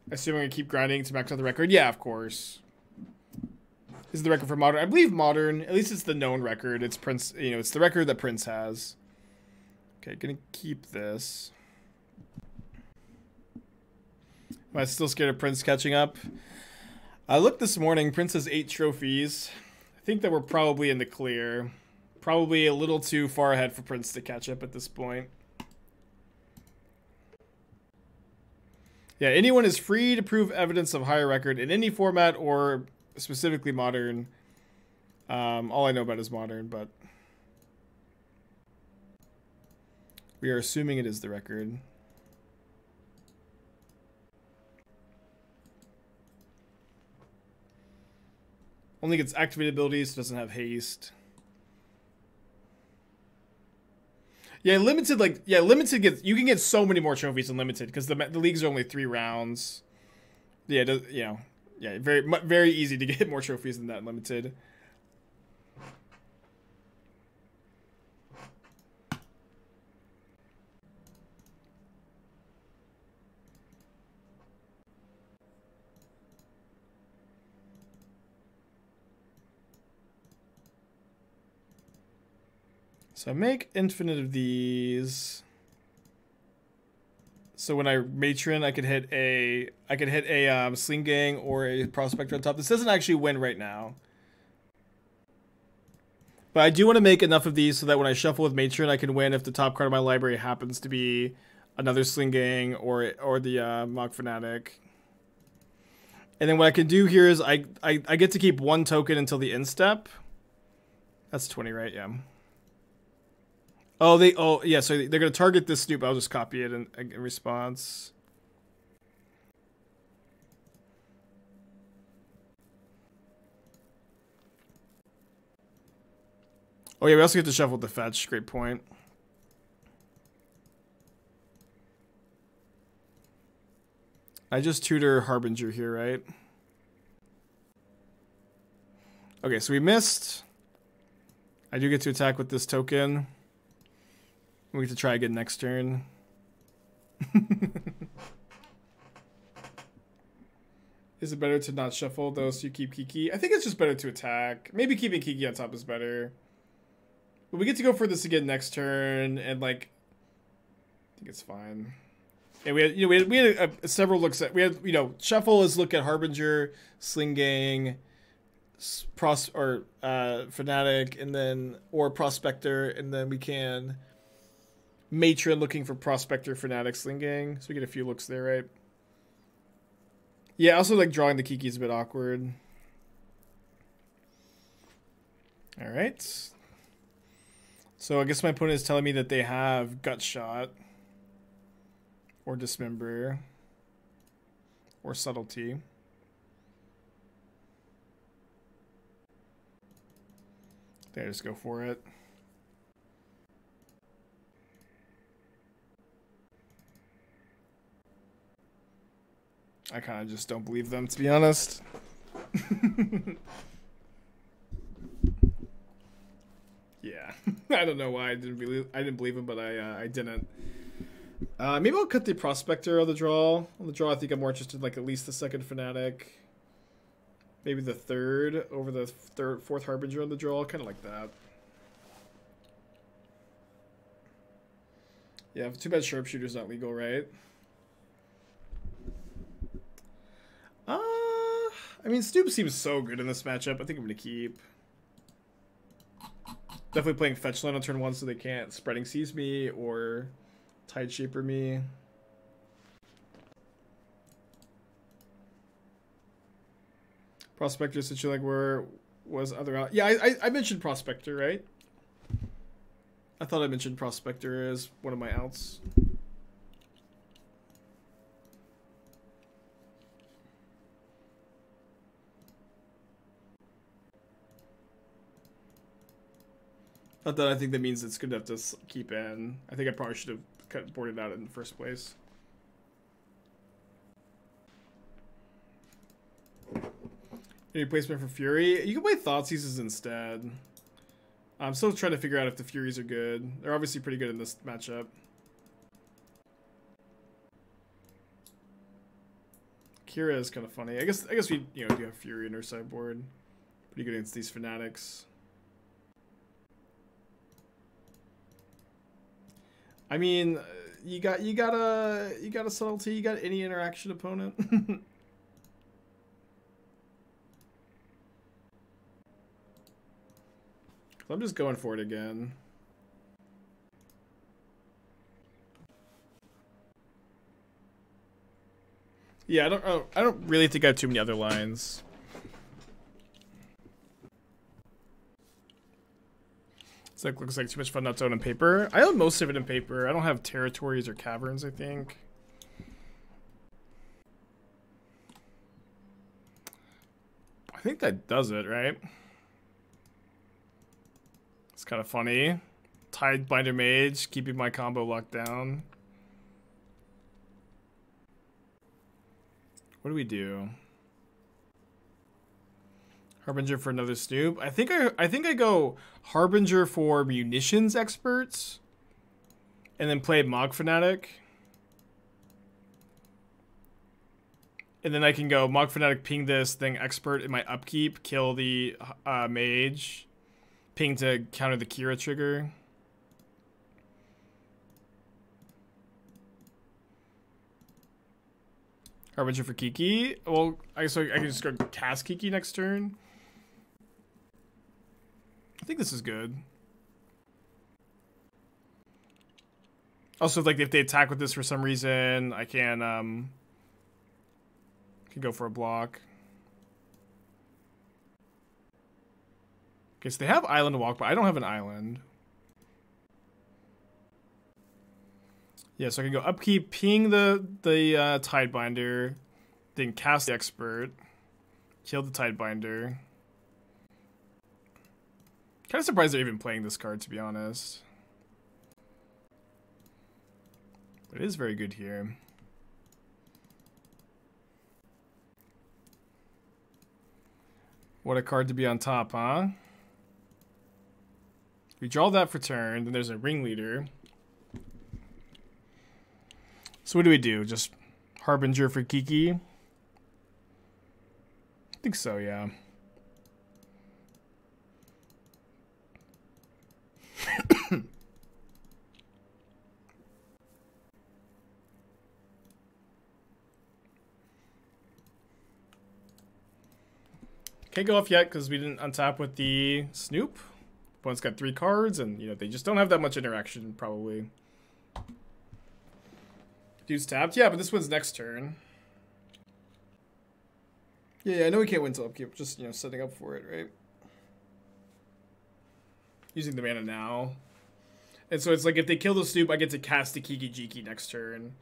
A: I assume I'm going to keep grinding to max out the record. Yeah, of course. This is the record for Modern. I believe Modern, at least it's the known record. It's Prince, it's the record that Prince has. Okay, gonna keep this. Am I still scared of Prince catching up? I looked this morning. Prince has 8 trophies. I think that we're probably in the clear. Probably a little too far ahead for Prince to catch up at this point. Yeah, anyone is free to prove evidence of higher record in any format or specifically Modern. All I know about is Modern, but we are assuming it is the record. Only gets activated abilities, doesn't have haste. Yeah, limited gets, you can get so many more trophies in limited because the leagues are only 3 rounds. Yeah, very easy to get more trophies than that in limited. So I make infinite of these. So when I matron, I could hit a Sling-Gang or a Prospector on top. This doesn't actually win right now. But I do want to make enough of these so that when I shuffle with matron, I can win if the top card of my library happens to be another Sling-Gang or the Mogg Fanatic. And then what I can do here is I get to keep 1 token until the end step. That's 20, right? Yeah. Oh, yeah, so they're going to target this Snoop. I'll just copy it in response. Oh, yeah, we also get to shuffle the fetch. Great point. I just tutor Harbinger here, right? Okay, so we missed. I do get to attack with this token. We get to try again next turn. Is it better to not shuffle those so you keep Kiki? I think it's just better to attack. Maybe keeping Kiki on top is better. But we get to go for this again next turn, and like, I think it's fine. And we had several looks at, we had, shuffle is look at Harbinger, Sling-Gang, Fanatic, and then, or Prospector, and then we can matron looking for Prospector, Fanatic, Sling-Gang. So we get a few looks there, right? Yeah, also like drawing the Kiki is a bit awkward. All right. So I guess my opponent is telling me that they have Gutshot or Dismember or They just go for it. I kind of just don't believe them, to be honest. Yeah, I don't know why I didn't believe him, but I didn't. Maybe I'll cut the Prospector on the draw. On the draw, I think I'm more interested in like at least the second Fanatic. Maybe the third over the fourth Harbinger on the draw, kind of like that. Yeah, too bad Sharpshooter's not legal, right? I mean, Snoop seems so good in this matchup. I think I'm gonna keep. Definitely playing Fetch Land on turn 1 so they can't Spreading Seas me or Tide Shaper me. Prospector, since you like where was other out. Yeah, I mentioned Prospector, right? I thought I mentioned Prospector as one of my outs. Not that I think that means it's good enough to keep in. I think I probably should have boarded out in the first place. Any replacement for Fury? You can play Thoughtseizes instead. I'm still trying to figure out if the Furies are good. They're obviously pretty good in this matchup. Kira is kind of funny. I guess we do have Fury in our sideboard. Pretty good against these Fanatics. I mean, you got a subtlety. You got any interaction opponent. I'm just going for it again. Yeah, I don't really think I have too many other lines. It's like looks like too much fun not to own in paper. I own most of it in paper. I don't have territories or caverns, I think. I think that does it, right? It's kind of funny. Tidebinder Mage, keeping my combo locked down. What do we do? Harbinger for another Snoop. I think I go Harbinger for Munitions Experts, and then play Mogg Fanatic. And then I can go Mogg Fanatic, ping this thing Expert in my upkeep, kill the Mage, ping to counter the Kira trigger. Harbinger for Kiki. Well, I guess I can just go cast Kiki next turn. I think this is good. Also, like if they attack with this for some reason, I can go for a block. Okay, so they have island to walk, but I don't have an island. Yeah, so I can go upkeep, ping the Tidebinder, then cast the Expert, kill the Tidebinder. Kind of surprised they're even playing this card, to be honest. But it is very good here. What a card to be on top, huh? We draw that for turn, then there's a Ringleader. So what do we do? Just Harbinger for Kiki? I think so, yeah. Can't go off yet because we didn't untap with the Snoop. Opponent's got 3 cards, and they just don't have that much interaction, probably. Dude's tapped? Yeah, but this one's next turn. Yeah, I know we can't win till upkeep. Just, setting up for it, right? Using the mana now. And so it's like if they kill the Snoop, I get to cast the Kiki-Jiki next turn.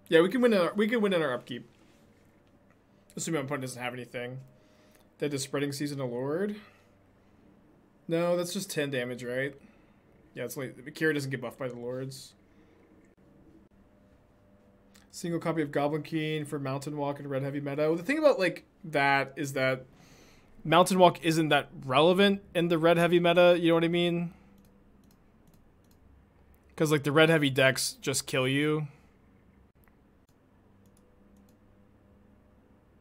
A: Yeah, we can win in our upkeep. Assuming my opponent doesn't have anything. Dead to Spreading Season of Lord. No, that's just 10 damage, right? Yeah, it's like Kira doesn't get buffed by the Lords. Single copy of Goblin King for Mountain Walk and Red Heavy meta. Well, the thing about like that is that Mountain Walk isn't that relevant in the Red Heavy meta, you know what I mean? Because like the Red Heavy decks just kill you.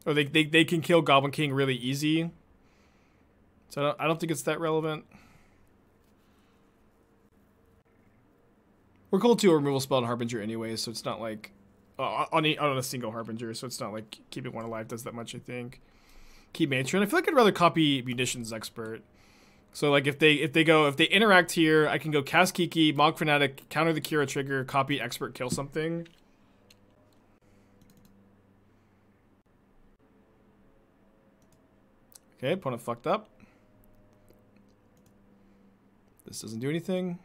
A: Or they can kill Goblin King really easy. So I don't think it's that relevant. We're cold to a removal spell on Harbinger anyway, so it's not like on a single Harbinger, so it's not like keeping one alive does that much, I think. Keep Matron. I feel like I'd rather copy Munitions Expert. So like if they interact here, I can go cast Kiki, Mogg Fanatic, counter the Kira trigger, copy Expert, kill something. Okay, opponent fucked up. This doesn't do anything.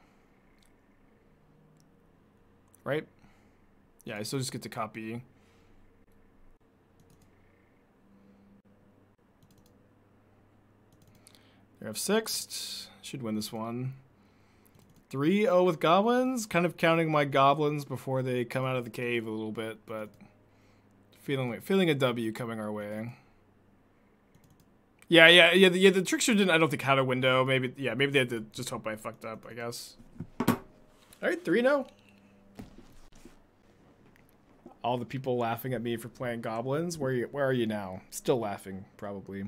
A: Right? Yeah, I still just get to copy. They have 6. Should win this one. 3-0 with goblins. Kind of counting my goblins before they come out of the cave a little bit, but feeling a W coming our way. Yeah. The trickster didn't, I don't think, had a window. Maybe they had to just hope I fucked up, I guess. All right, 3-0. All the people laughing at me for playing goblins. Where are you now? Still laughing, probably.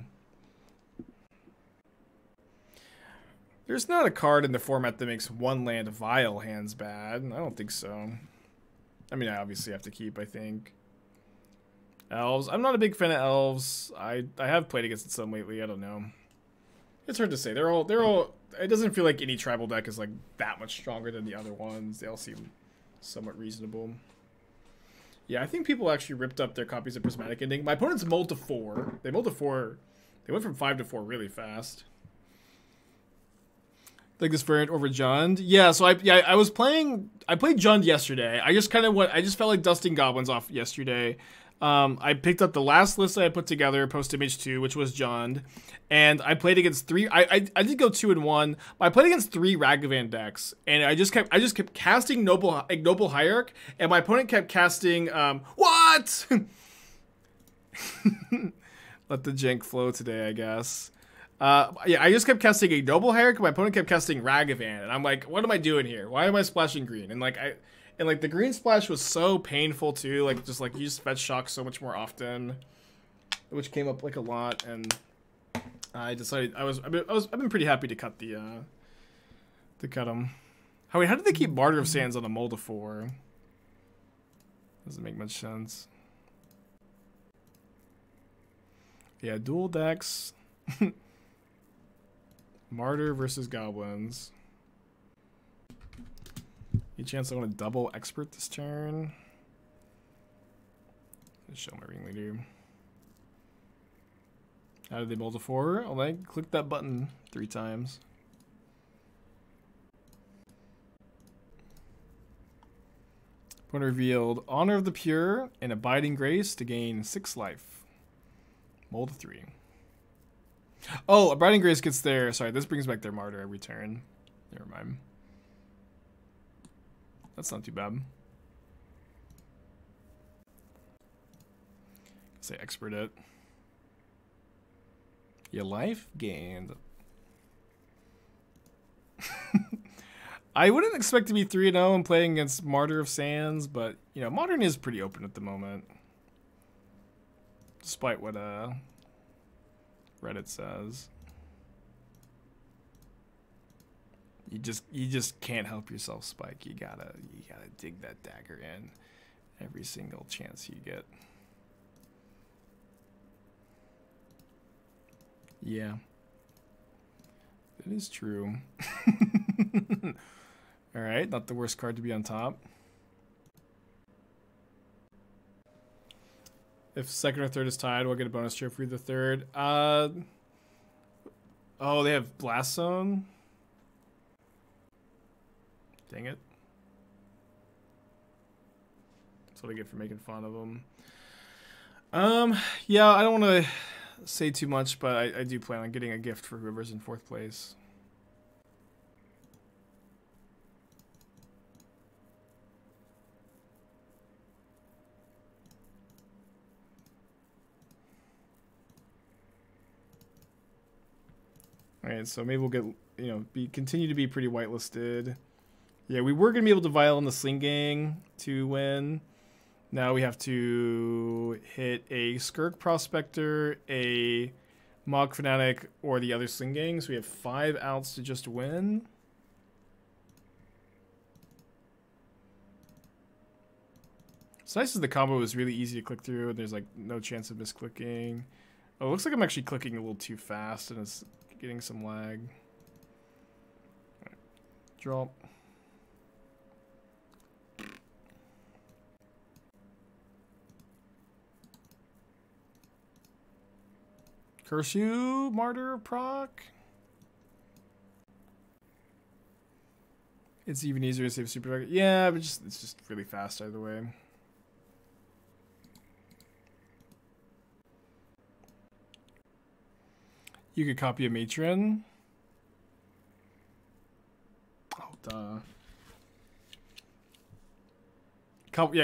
A: There's not a card in the format that makes one land Vial hands bad. I don't think so. I mean, I obviously have to keep, I think. Elves. I'm not a big fan of elves. I have played against some lately. I don't know. It's hard to say. They're all. It doesn't feel like any tribal deck is like that much stronger than the other ones. They all seem somewhat reasonable. Yeah, I think people actually ripped up their copies of Prismatic Ending. My opponent's mulled to 4. They mulled to 4. They went from 5 to 4 really fast. Like this variant over Jund. Yeah, so I played Jund yesterday. I just felt like dusting goblins off yesterday. I picked up the last list I had put together, post image 2, which was Jund, and I played against 3. I did go 2-1, but I played against 3 Ragavan decks, and I just kept casting Noble Hierarch, and my opponent kept casting what? Let the jank flow today, I guess. Yeah, I just kept casting a Noble Hierarch, and my opponent kept casting Ragavan, and I'm like, what am I doing here? Why am I splashing green? And like the green splash was so painful too. Like you just fetch shock so much more often, which came up like a lot. And I decided I've been pretty happy to cut them. How did they keep Martyr of Sands on a mold of 4? Doesn't make much sense. Yeah, dual decks. Martyr versus goblins. Any chance I want to double expert this turn? Let's show my Ringleader. How did they mold to 4? I'll like click that button 3 times. Opponent revealed Honor of the Pure and Abiding Grace to gain 6 life. Mold to 3. Oh, Abiding Grace gets their. Sorry, this brings back their Martyr every turn. Never mind. That's not too bad. Say expert it. Yeah, life gained. I wouldn't expect to be 3-0 and playing against Martyr of Sands, but you know, Modern is pretty open at the moment. Despite what Reddit says. You just can't help yourself, Spike. You gotta dig that dagger in every single chance you get. Yeah. That is true. Alright, not the worst card to be on top. If second or third is tied, we'll get a bonus trophy for the third. Oh, they have Blast Zone. Dang it. That's what I get for making fun of them. Yeah, I don't want to say too much, but I do plan on getting a gift for whoever's in 4th place. Alright, so maybe we'll get, you know, continue to be pretty whitelisted. Yeah, we were going to be able to Vial in the Sling-Gang to win. Now we have to hit a Skirk Prospector, a Mogg Fanatic, or the other Sling-Gang. So we have 5 outs to just win. It's nice that the combo is really easy to click through and there's like no chance of misclicking. Oh, it looks like I'm actually clicking a little too fast and it's getting some lag. Right. Drop. Curse you, Martyr proc. It's even easier to save super. Yeah, but it's just really fast either way. You could copy a matron. Oh, duh.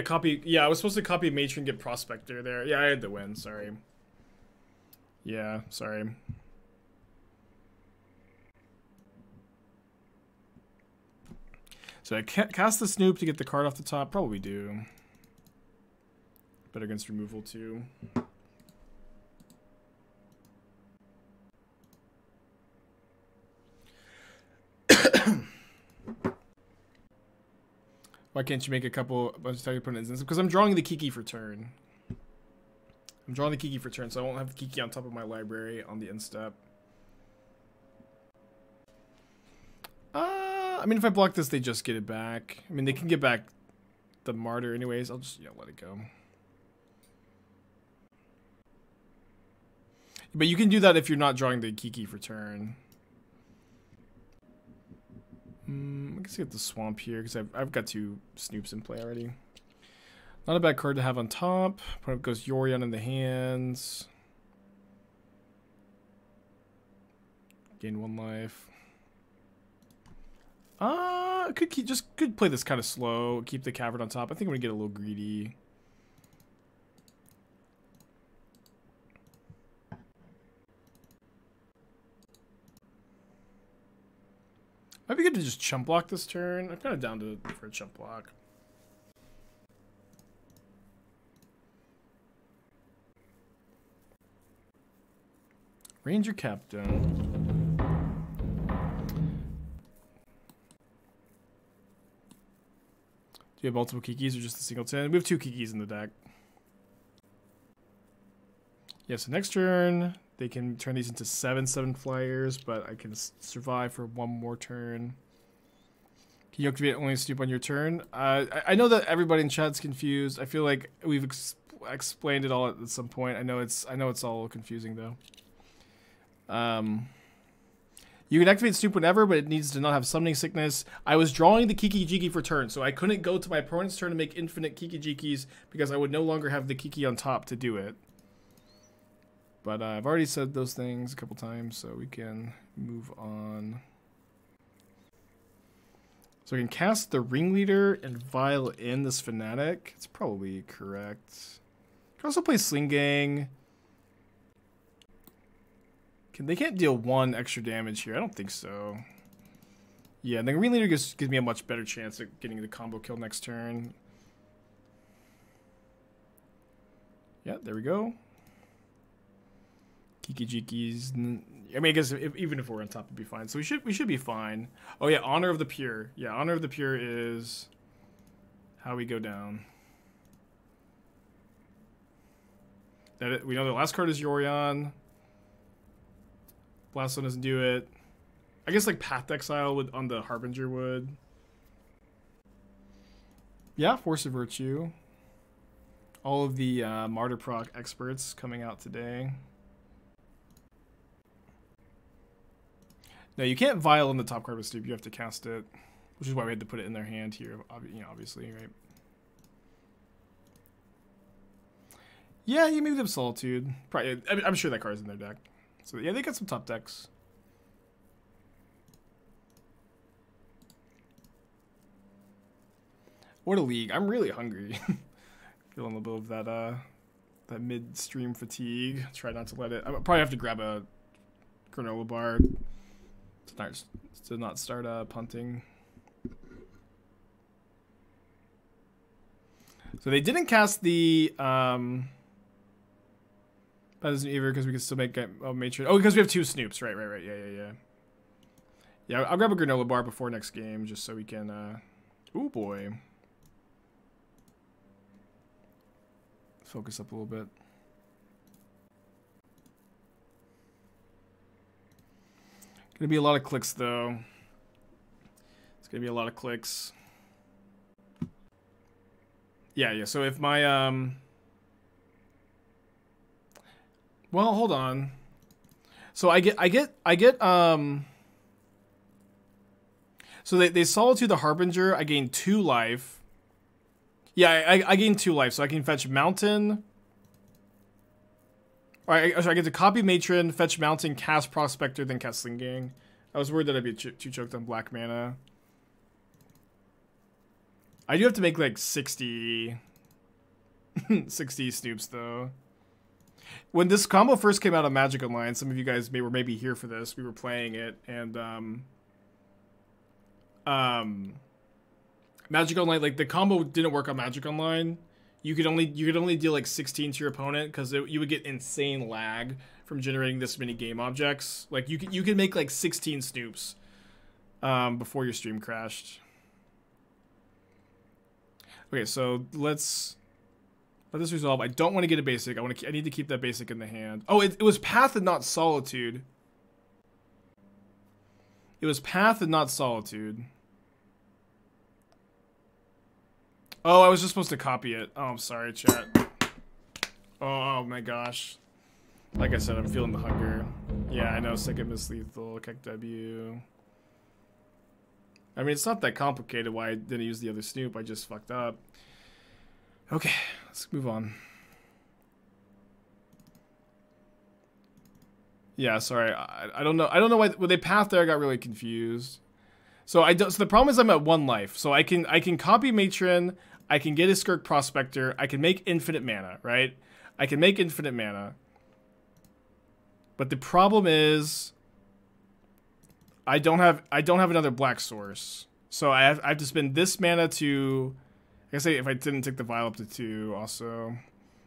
A: Copy. Yeah, I was supposed to copy a matron, get Prospector there. Yeah, I had to win. Sorry. Yeah, sorry. So I cast the Snoop to get the card off the top. Probably do. Better against removal too. Why can't you make a bunch of target opponent instances? Because I'm drawing the Kiki for turn. I'm drawing the Kiki for turn, so I won't have the Kiki on top of my library on the end step. I mean, if I block this, they just get it back. I mean, they can get back the Martyr anyways. I'll just, let it go. But you can do that if you're not drawing the Kiki for turn. I guess get the Swamp here, because I've got 2 Snoops in play already. Not a bad card to have on top. Opponent goes Yorion in the hands. Gain 1 life. Could play this kind of slow. Keep the Cavern on top. I think I'm gonna get a little greedy. Might be good to just chump block this turn. I'm kind of down for a chump block. Ranger Captain. Do you have multiple Kikis or just a singleton? We have 2 Kikis in the deck. Yeah, so next turn, they can turn these into 7/7 flyers, but I can survive for 1 more turn. Can you activate only Snoop on your turn? I know that everybody in chat's confused. I feel like we've explained it all at some point. I know it's all confusing though. You can activate Snoop whenever, but it needs to not have Summoning Sickness. I was drawing the Kiki-Jiki for turn, so I couldn't go to my opponent's turn to make infinite Kiki-Jikis because I would no longer have the Kiki on top to do it. But I've already said those things a couple times, so we can move on. So I can cast the Ringleader and Vial in this Fanatic. It's probably correct. I can also play Sling-Gang. They can't deal 1 extra damage here. I don't think so. Yeah, the Ringleader gives me a much better chance at getting the combo kill next turn. Yeah, there we go. Kiki-Jiki's. I mean, I guess even if we're on top, it'd be fine. So we should be fine. Oh yeah, Honor of the Pure. Yeah, Honor of the Pure is how we go down. We know the last card is Yorion. Last one doesn't do it. I guess like Path Exile would on the Harbinger would. Yeah, Force of Virtue. All of the Martyr proc experts coming out today. No, you can't Vial in the top card with Snoop. You have to cast it, which is why we had to put it in their hand here. Obviously, right? Yeah, you maybe them Solitude. Probably, I'm sure that card's in their deck. So yeah, they got some top decks. What a league! I'm really hungry. Feeling a little bit of that mid-stream fatigue. Try not to let it. I'll probably have to grab a granola bar to not start punting. So they didn't cast the that isn't either because we can still make Matron. Oh, because we have 2 Snoops. Right. Yeah, I'll grab a granola bar before next game just so we can. Ooh boy. Focus up a little bit. Gonna be a lot of clicks though. It's gonna be a lot of clicks. Yeah. So if my well, hold on. So I get so they Solitude the Harbinger. I gain 2 life. Yeah, I gain 2 life, so I can fetch Mountain. Alright, so I get to copy Matron, fetch Mountain, cast Prospector, then cast Sling-Gang. I was worried that I'd be too choked on black mana. I do have to make like 60 Snoops though. When this combo first came out on Magic Online, some of you guys were maybe here for this. We were playing it, and Magic Online, like the combo didn't work on Magic Online. You could only deal like 16 to your opponent because you would get insane lag from generating this many game objects. Like you could make like 16 Snoops before your stream crashed. Okay, so let this resolve. I don't want to get a basic. I need to keep that basic in the hand. Oh, it was Path and not Solitude. It was Path and not Solitude. Oh, I was just supposed to copy it. Oh, I'm sorry, chat. Oh my gosh. Like I said, I'm feeling the hunger. Yeah, I know. Second Miss Lethal, Keck W. I mean, it's not that complicated why I didn't use the other Snoop. I just fucked up. Okay, let's move on. Yeah, sorry. I don't know. I don't know why when they pathed there. I got really confused. So so the problem is I'm at 1 life. So I can copy Matron. I can get a Skirk Prospector. I can make infinite mana, right? I can make infinite mana. But the problem is I don't have another black source. So I have to spend this mana to, I guess if I didn't take the Vial up to 2 also.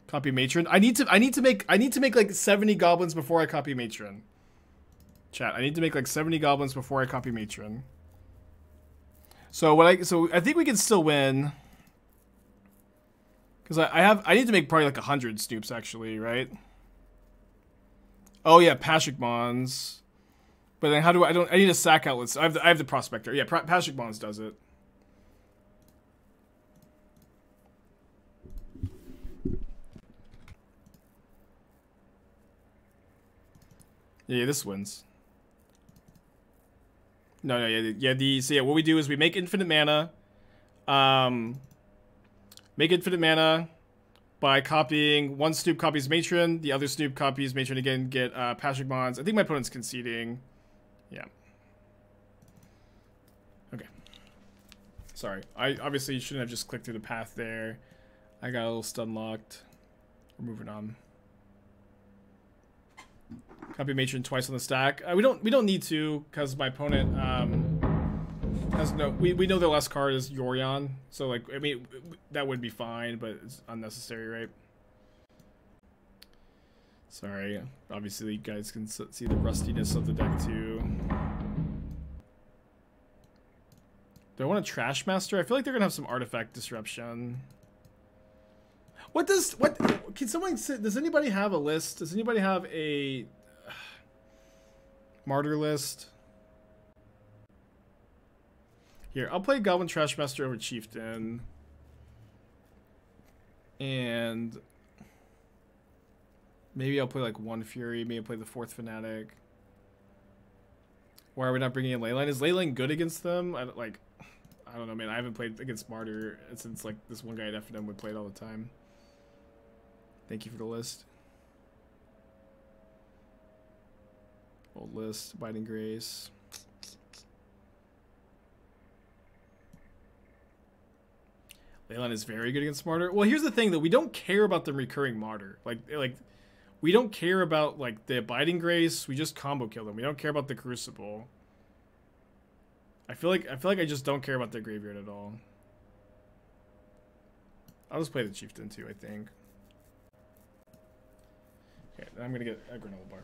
A: Copy Matron. I need to make like 70 goblins before I copy Matron. Chat, I need to make like 70 goblins before I copy Matron. So I think we can still win. Cuz I need to make probably like 100 Snoops actually, right? Oh yeah, Pashalik Mons. But then how do I need a sack outlet. I have the Prospector. Yeah, Pashalik Mons does it. Yeah, this wins. No, yeah, what we do is we make infinite mana. Make infinite mana by copying one Snoop copies Matron, the other Snoop copies Matron again, get Pashalik Mons. I think my opponent's conceding. Yeah. Okay. Sorry. I obviously shouldn't have just clicked through the path there. I got a little stun locked. We're moving on. Copy Matron twice on the stack. We don't need to because my opponent has no. We know their last card is Yorion, so like I mean that would be fine, but it's unnecessary, right? Sorry. Obviously, you guys can see the rustiness of the deck too. Do I want a Trashmaster? I feel like they're gonna have some artifact disruption. What can someone say? Does anybody have a list? Does anybody have a Martyr list? Here, I'll play Goblin Trashmaster over Chieftain. And maybe I'll play like 1 Fury, maybe I'll play the 4th Fanatic. Why are we not bringing in Leyline? Is Leyline good against them? I don't know, man. I haven't played against Martyr since like this one guy at FNM would play it all the time. Thank you for the list. Old list, Abiding Grace. Leyline is very good against Martyr. Well, here's the thing, that we don't care about them recurring Martyr. Like we don't care about like the Abiding Grace. We just combo kill them. We don't care about the Crucible. I feel like I just don't care about their graveyard at all. I'll just play the Chieftain too, I think. Okay, I'm gonna get a granola bar.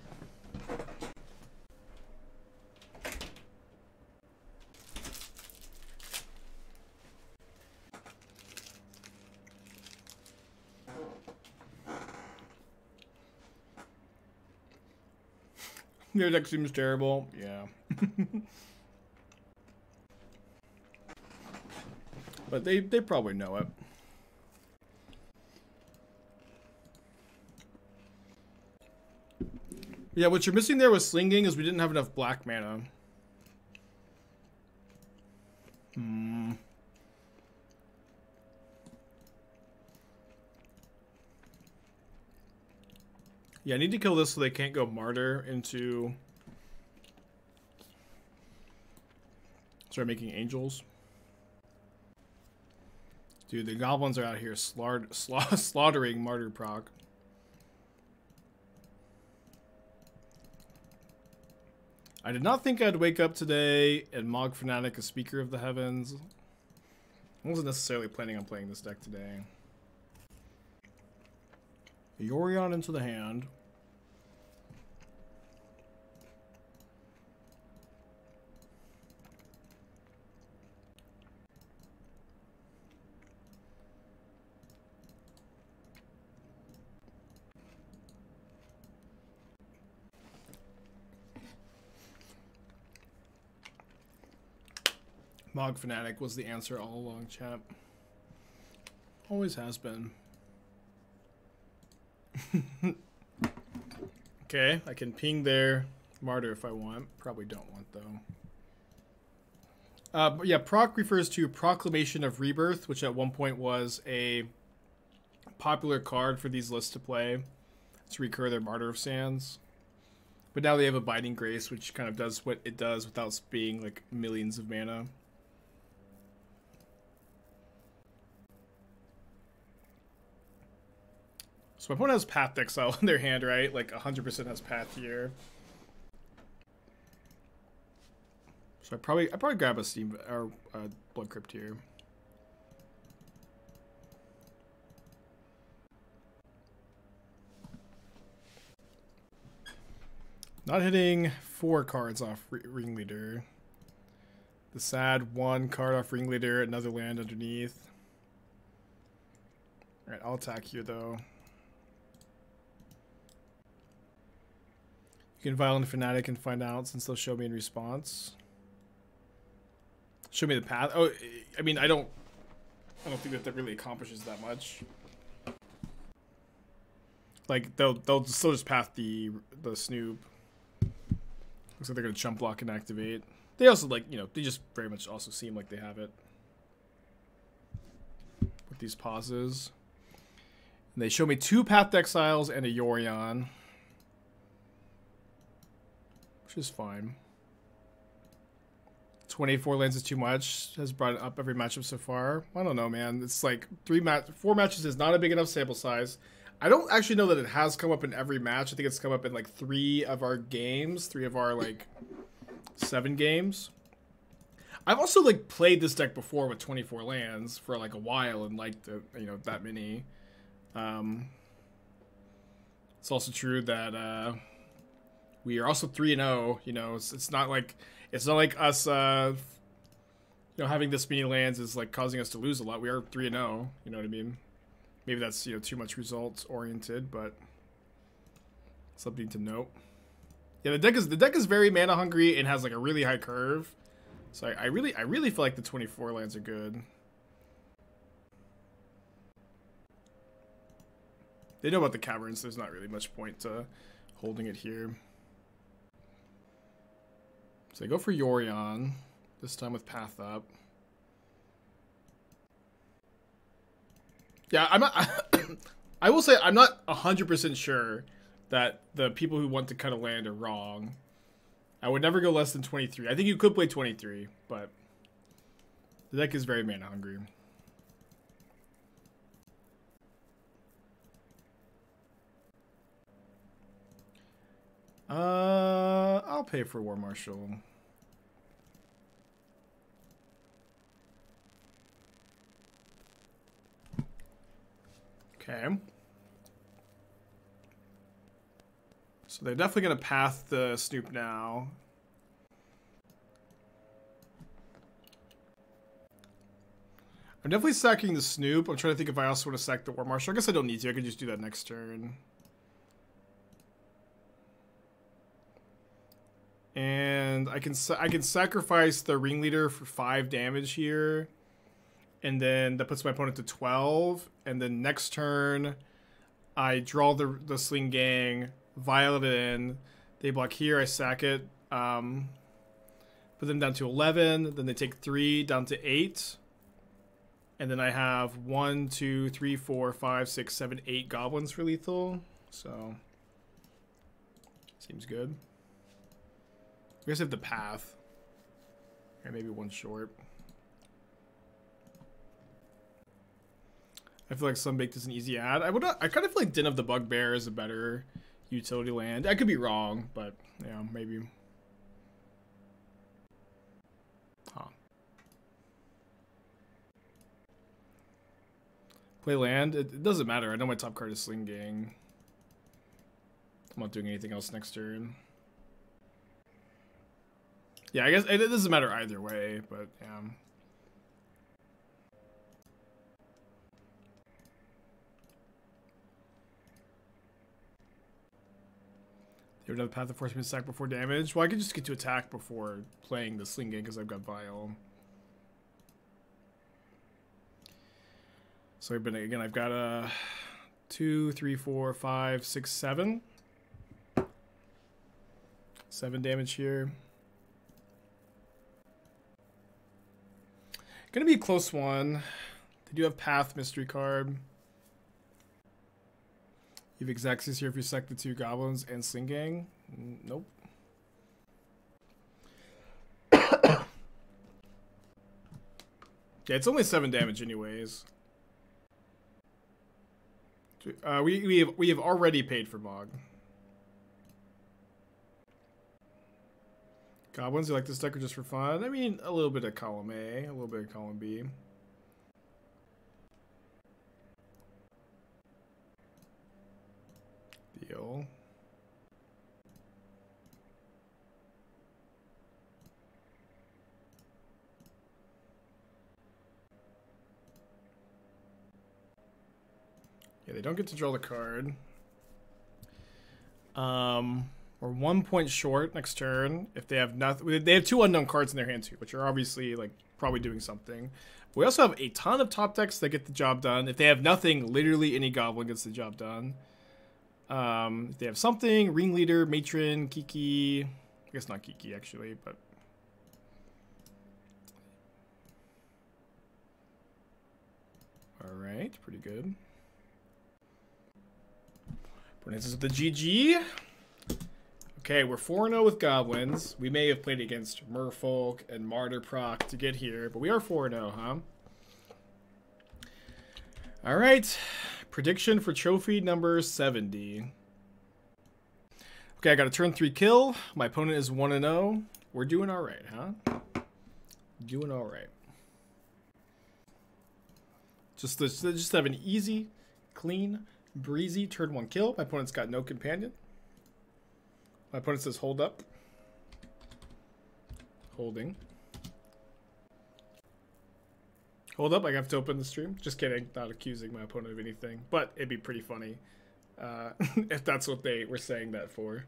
A: Their deck seems terrible. Yeah. But they probably know it. Yeah, what you're missing there with Sling-Gang is we didn't have enough black mana. Yeah, I need to kill this so they can't go Martyr into... Start making Angels. Dude, the Goblins are out here slaughtering Martyr proc. I did not think I'd wake up today and Mogg Fanatic a Speaker of the Heavens. I wasn't necessarily planning on playing this deck today. Yorion into the hand. Mogg Fanatic was the answer all along, chat. Always has been. Okay, I can ping their Martyr if I want. Probably don't want, though. But yeah, proc refers to Proclamation of Rebirth, which at one point was a popular card for these lists to play to recur their Martyr of Sands. But now they have Abiding Grace, which kind of does what it does without being like millions of mana. So my opponent has Path Exile in their hand, right? Like 100% has Path here. So I probably grab a Steam or Blood Crypt here. Not hitting 4 cards off Ringleader. The sad 1 card off Ringleader, another land underneath. Alright, I'll attack here though. You can Vial and Fanatic and find out since they'll show me in response. Show me the path. Oh, I mean, I don't think that really accomplishes that much. Like they'll still just path the Snoop. Looks like they're gonna chump block and activate. They also like, you know, they just very much also seem like they have it with these pauses. And they show me 2 Path Exiles and a Yorion, which is fine. 24 lands is too much. Has brought it up every matchup so far. I don't know, man. It's like 4 matches is not a big enough sample size. I don't actually know that it has come up in every match. I think it's come up in like 3 of our games, 3 of our like 7 games. I've also like played this deck before with 24 lands for like a while and liked the, you know, that many. It's also true that we are also 3-0. You know, it's not like us you know, having this many lands is like causing us to lose a lot. We are 3-0. You know what I mean? Maybe that's, you know, too much results oriented, but something to note. Yeah, the deck is very mana hungry and has like a really high curve. So I really feel like the 24 lands are good. They know about the caverns, so there's not really much point to holding it here. So I go for Yorion, this time with Path Up. Yeah, I will say I'm not 100% sure that the people who want to cut a land are wrong. I would never go less than 23. I think you could play 23, but the deck is very mana hungry. I'll pay for War Marshal. Okay. So they're definitely going to path the Snoop now. I'm definitely sacking the Snoop. I'm trying to think if I also want to sack the War Marshal. I guess I don't need to. I can just do that next turn. And I can sacrifice the Ringleader for 5 damage here. And then that puts my opponent to 12. And then next turn, I draw the Sling-Gang, Vial it in. They block here, I sack it. Put them down to 11. Then they take 3 down to 8. And then I have 1, 2, 3, 4, 5, 6, 7, 8 goblins for lethal. So, seems good. I guess I have the path. Or maybe one short. I feel like Sunbaked is an easy add. I kind of feel like Den of the Bugbear is a better utility land. I could be wrong, but yeah, maybe. Huh. Play land? It doesn't matter. I know my top card is Sling-Gang. I'm not doing anything else next turn. Yeah, I guess it doesn't matter either way, but yeah. They would have the path to force me to sack before damage. Well, I could just get to attack before playing the Sling-Gang because I've got Vial. So again, I've got 2, 3, 4, 5, 6, 7. 7 damage here. Gonna be a close one. They do have Path Mystery card. You have Exaxis here if you sack the 2 goblins and Sling-Gang. Nope. Yeah, it's only 7 damage anyways. We have already paid for Mogg. Goblins, you like this deck or just for fun? I mean, a little bit of column A, a little bit of column B. Deal. Yeah, they don't get to draw the card. We're 1 point short next turn. If they have nothing, they have 2 unknown cards in their hand too, which are obviously like probably doing something. We also have a ton of top decks that get the job done. If they have nothing, literally any goblin gets the job done. If they have something, Ringleader, Matron, Kiki. I guess not Kiki actually, but all right, pretty good. Pronounces with the GG. Okay, we're 4-0 with goblins. We may have played against Merfolk and Martyr Proc to get here, but we are 4-0, huh? All right, prediction for trophy number 70. Okay, I got a turn 3 kill. My opponent is 1-0. We're doing all right, huh? Doing all right. Just have an easy, clean, breezy turn 1 kill. My opponent's got no companion. My opponent says hold up. Holding. Hold up, I have to open the stream. Just kidding, not accusing my opponent of anything. But it'd be pretty funny if that's what they were saying that for.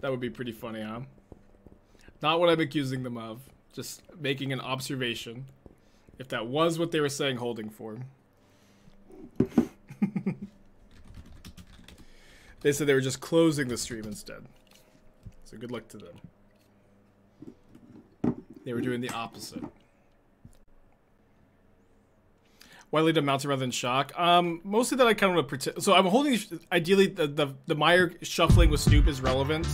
A: That would be pretty funny, huh? Not what I'm accusing them of. Just making an observation. If that was what they were saying holding for. They said they were just closing the stream instead. So good luck to them. They were doing the opposite. Why lead a mountain rather than shock? Mostly that I kind of want to pretend. So I'm holding, ideally, the Mire shuffling with Snoop is relevant.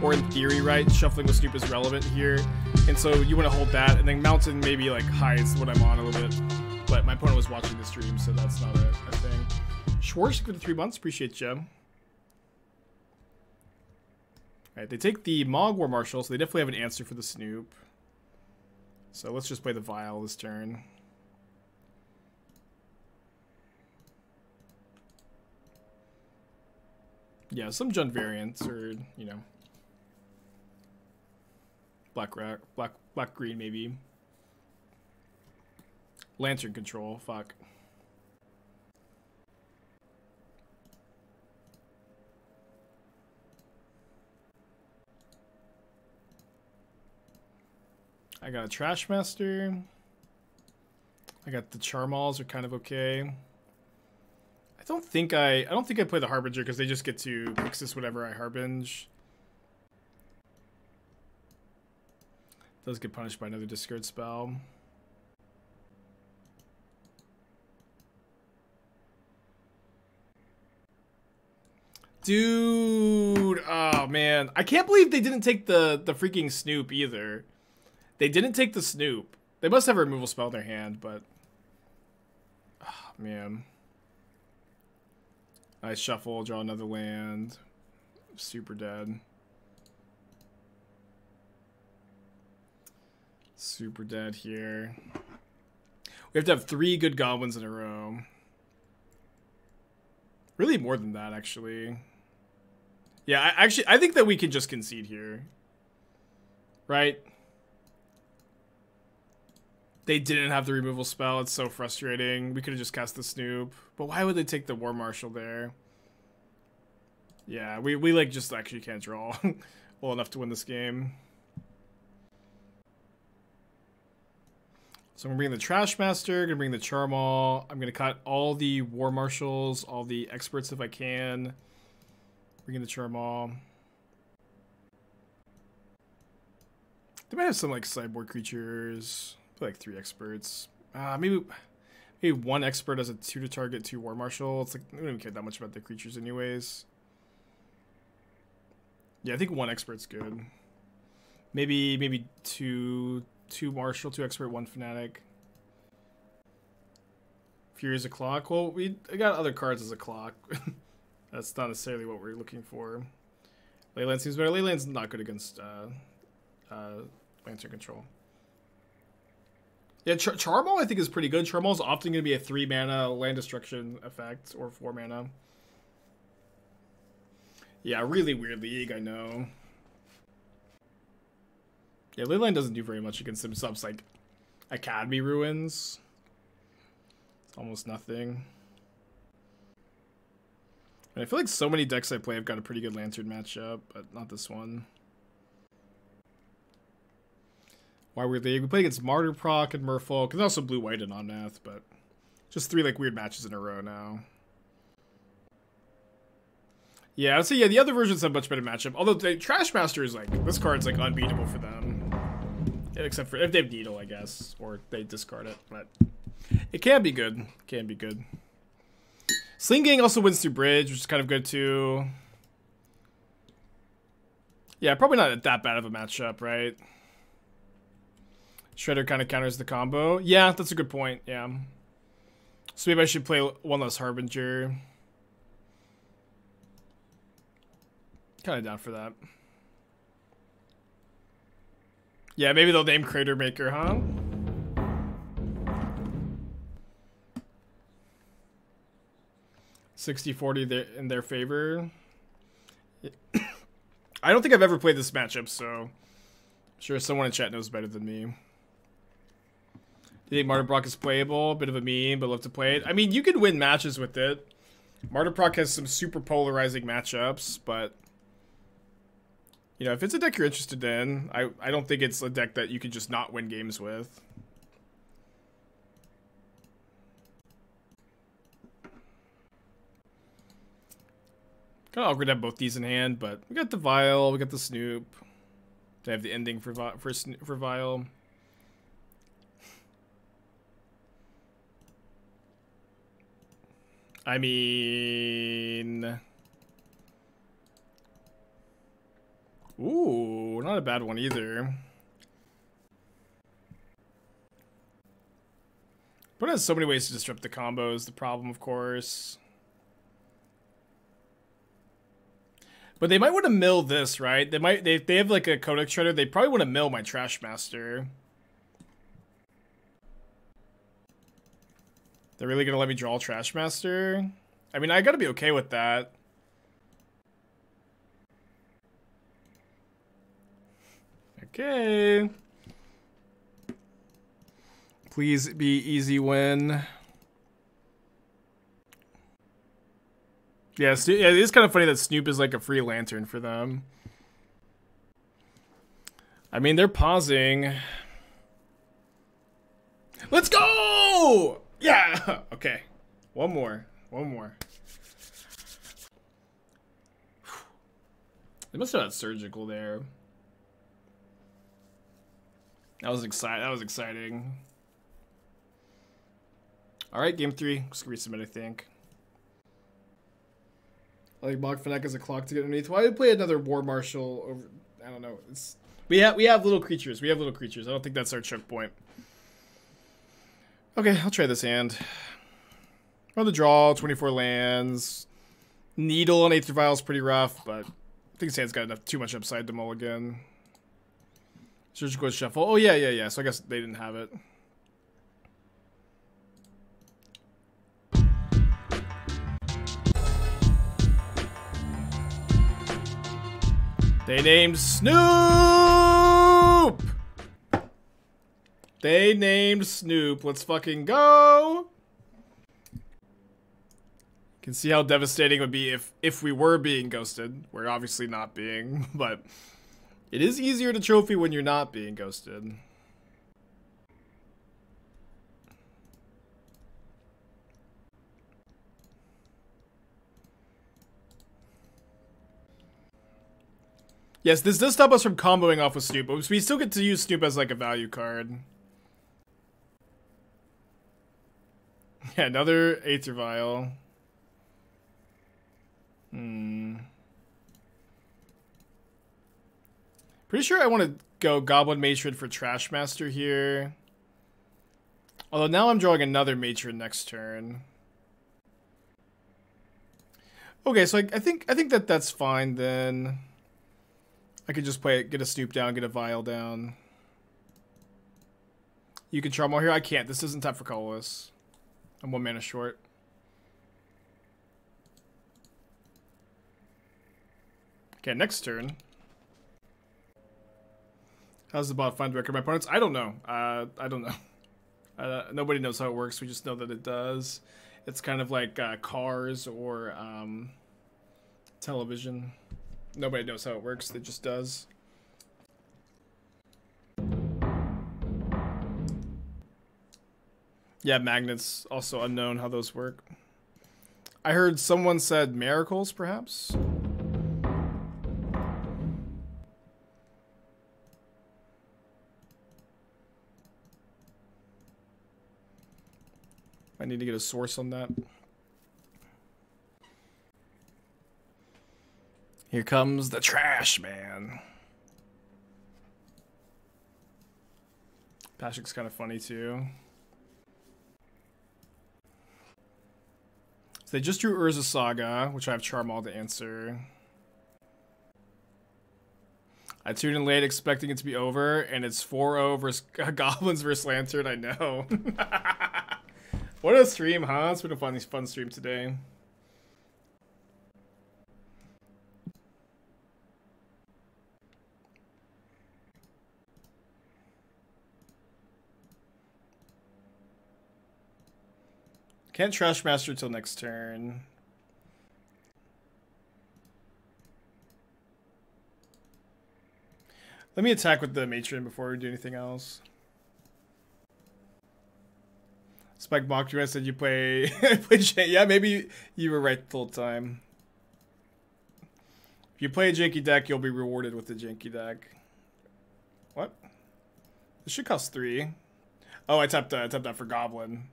A: Or in theory, right? Shuffling with Snoop is relevant here. And so you want to hold that. And then mountain maybe like hides what I'm on a little bit. But my opponent was watching the stream, so that's not a thing. Schwartz for the 3 months. Appreciate you. Alright, they take the Mogg War Marshal, so they definitely have an answer for the Snoop. So let's just play the Vial this turn. Yeah, some Jund variants, or, you know, black green maybe. Lantern control, fuck. I got a Trashmaster. I got the Charmaws are kind of okay. I don't think I play the Harbinger because they just get to Pixis whatever I Harbinge. Does get punished by another discard spell. Dude, oh man. I can't believe they didn't take the freaking Snoop either. They didn't take the Snoop. They must have a removal spell in their hand, but oh man. I shuffle, draw another land. Super dead. Super dead here. We have to have 3 good goblins in a row. Really more than that, actually. Yeah, I think that we can just concede here. Right? They didn't have the removal spell. It's so frustrating. We could have just cast the Snoop. But why would they take the War Marshal there? Yeah, we like just actually can't draw well enough to win this game. So I'm gonna bring the Trashmaster, gonna bring the Charmaw. I'm gonna cut all the War Marshals, all the experts if I can. Bring in the Charmaw. They might have some like sideboard creatures. Like 3 experts. Maybe 1 expert as a 2 to target 2 War Marshal. It's like I don't even care that much about the creatures anyways. Yeah, I think 1 expert's good. Maybe 2 Marshal, 2 expert, 1 Fanatic. Fury is a clock. Well, I got other cards as a clock. That's not necessarily what we're looking for. Leyline seems better. Leyline's not good against Lantern control. Yeah, Charmaw I think is pretty good. Charmaw is often going to be a 3 mana land destruction effect, or 4 mana. Yeah, really weird league, I know. Yeah, Leyline doesn't do very much against them subs like Academy Ruins. It's almost nothing. And I feel like so many decks I play have got a pretty good Lantern matchup, but not this one. Why weird league? We play against Martyr Proc and Merfolk, and also Blue-White and Onnath, but just 3 like weird matches in a row now. Yeah, I would say yeah, the other versions have much better matchup. Although the Trashmaster is like this card's like unbeatable for them, yeah, except for if they have Needle, I guess, or they discard it. But it can be good. Can be good. Sling-Gang also wins through Bridge, which is kind of good too. Yeah, probably not that bad of a matchup, right? Shredder kind of counters the combo. Yeah, that's a good point. Yeah. So maybe I should play 1 less Harbinger. Kind of down for that. Yeah, maybe they'll name Crater Maker, huh? $60-40 in their favor. I don't think I've ever played this matchup, so I'm sure someone in chat knows better than me. Do you think Martyr Proc is playable? Bit of a meme, but love to play it. I mean, you can win matches with it. Martyr Proc has some super polarizing matchups, but you know, if it's a deck you're interested in, I don't think it's a deck that you can just not win games with. Kind of awkward to have both these in hand, but we got the Vial, we got the Snoop. I have the ending for Vial. I mean... Ooh, not a bad one either. But it has so many ways to disrupt the combos. The problem, of course. But they might want to mill this, right? They have like a Codex Shredder. They probably want to mill my Trashmaster. They're really gonna let me draw Trashmaster? I mean, I gotta be okay with that. Okay. Please be easy win. Yeah, it is kind of funny that Snoop is like a free lantern for them. I mean, they're pausing. Let's go! Yeah! Okay. One more. They must have had surgical there. That was exciting. Alright, game 3. Just gonna resubmit, I think. I like Mogg Fanatic as a clock to get underneath. Why would we play another War Marshal over... I don't know. We have little creatures. I don't think that's our choke point. Okay, I'll try this hand. On the draw, 24 lands. Needle on Aether Vial is pretty rough, but I think this hand's got too much upside to mulligan. Surgical Shuffle. Oh, yeah. So I guess they didn't have it. They named Snoop! They named Snoop. Let's fucking go! You can see how devastating it would be if we were being ghosted. We're obviously not being, but it is easier to trophy when you're not being ghosted. Yes, this does stop us from comboing off with Snoop, but we still get to use Snoop as like a value card. Yeah, another Aether Vial. Pretty sure I want to go Goblin Matron for Trashmaster here. Although now I'm drawing another Matron next turn. Okay, so I think that's fine then. I could just play it, get a Snoop down, get a Vial down. You can Charmaw here. I can't. This isn't time for colorless. I'm 1 mana short. Okay, next turn. How's the bot find record my opponents? I don't know. I don't know. Nobody knows how it works. We just know that it does. It's kind of like cars or television. Nobody knows how it works. It just does. Yeah, magnets. Also unknown how those work. I heard someone said miracles, perhaps? I need to get a source on that. Here comes the trash, man. Pashalik's kind of funny, too. So they just drew Urza Saga, which I have Charmaw to answer. I tuned in late expecting it to be over, and it's 4-0 versus Goblins versus Lantern, I know. What a stream, huh? It's been a fun stream today. Can't Trashmaster till next turn. Let me attack with the Matron before we do anything else. Spike mocked you. I said you play yeah, maybe you were right the whole time. If you play a janky deck, you'll be rewarded with the janky deck. What? This should cost 3. Oh, I tapped that for Goblin.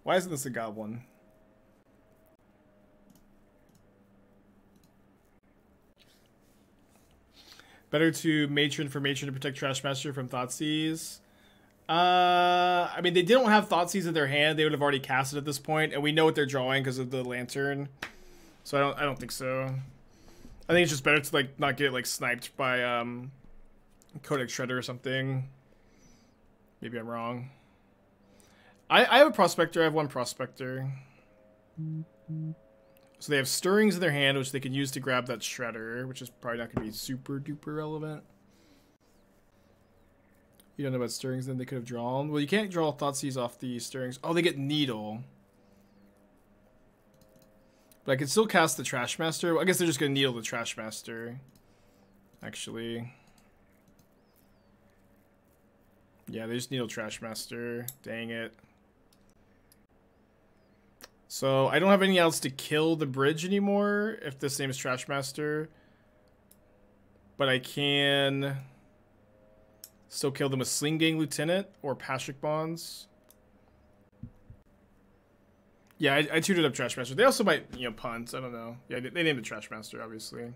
A: Why isn't this a Goblin? Better to Matron for Matron to protect Trashmaster from Thoughtseize. I mean, they don't have Thoughtseize in their hand. They would have already cast it at this point, and we know what they're drawing because of the lantern. So I don't think so. I think it's just better to like not get like sniped by Codex Shredder or something. Maybe I'm wrong. I have a Prospector. I have one Prospector. So they have Stirrings in their hand, which they can use to grab that Shredder, which is probably not going to be super duper relevant. You don't know about Stirrings, then they could have drawn. Well, you can't draw Thoughtseize off the Stirrings. Oh, they get Needle. But I can still cast the Trashmaster. I guess they're just going to Needle the Trashmaster. Actually. Yeah, they just Needle Trashmaster. Dang it. So, I don't have anything else to kill the bridge anymore, if this name is Trashmaster. But I can still kill them with Sling-Gang Lieutenant or Pashalik Mons. Yeah, I tutored up Trashmaster. They also might, you know, punt. I don't know. Yeah, they named it Trashmaster, obviously.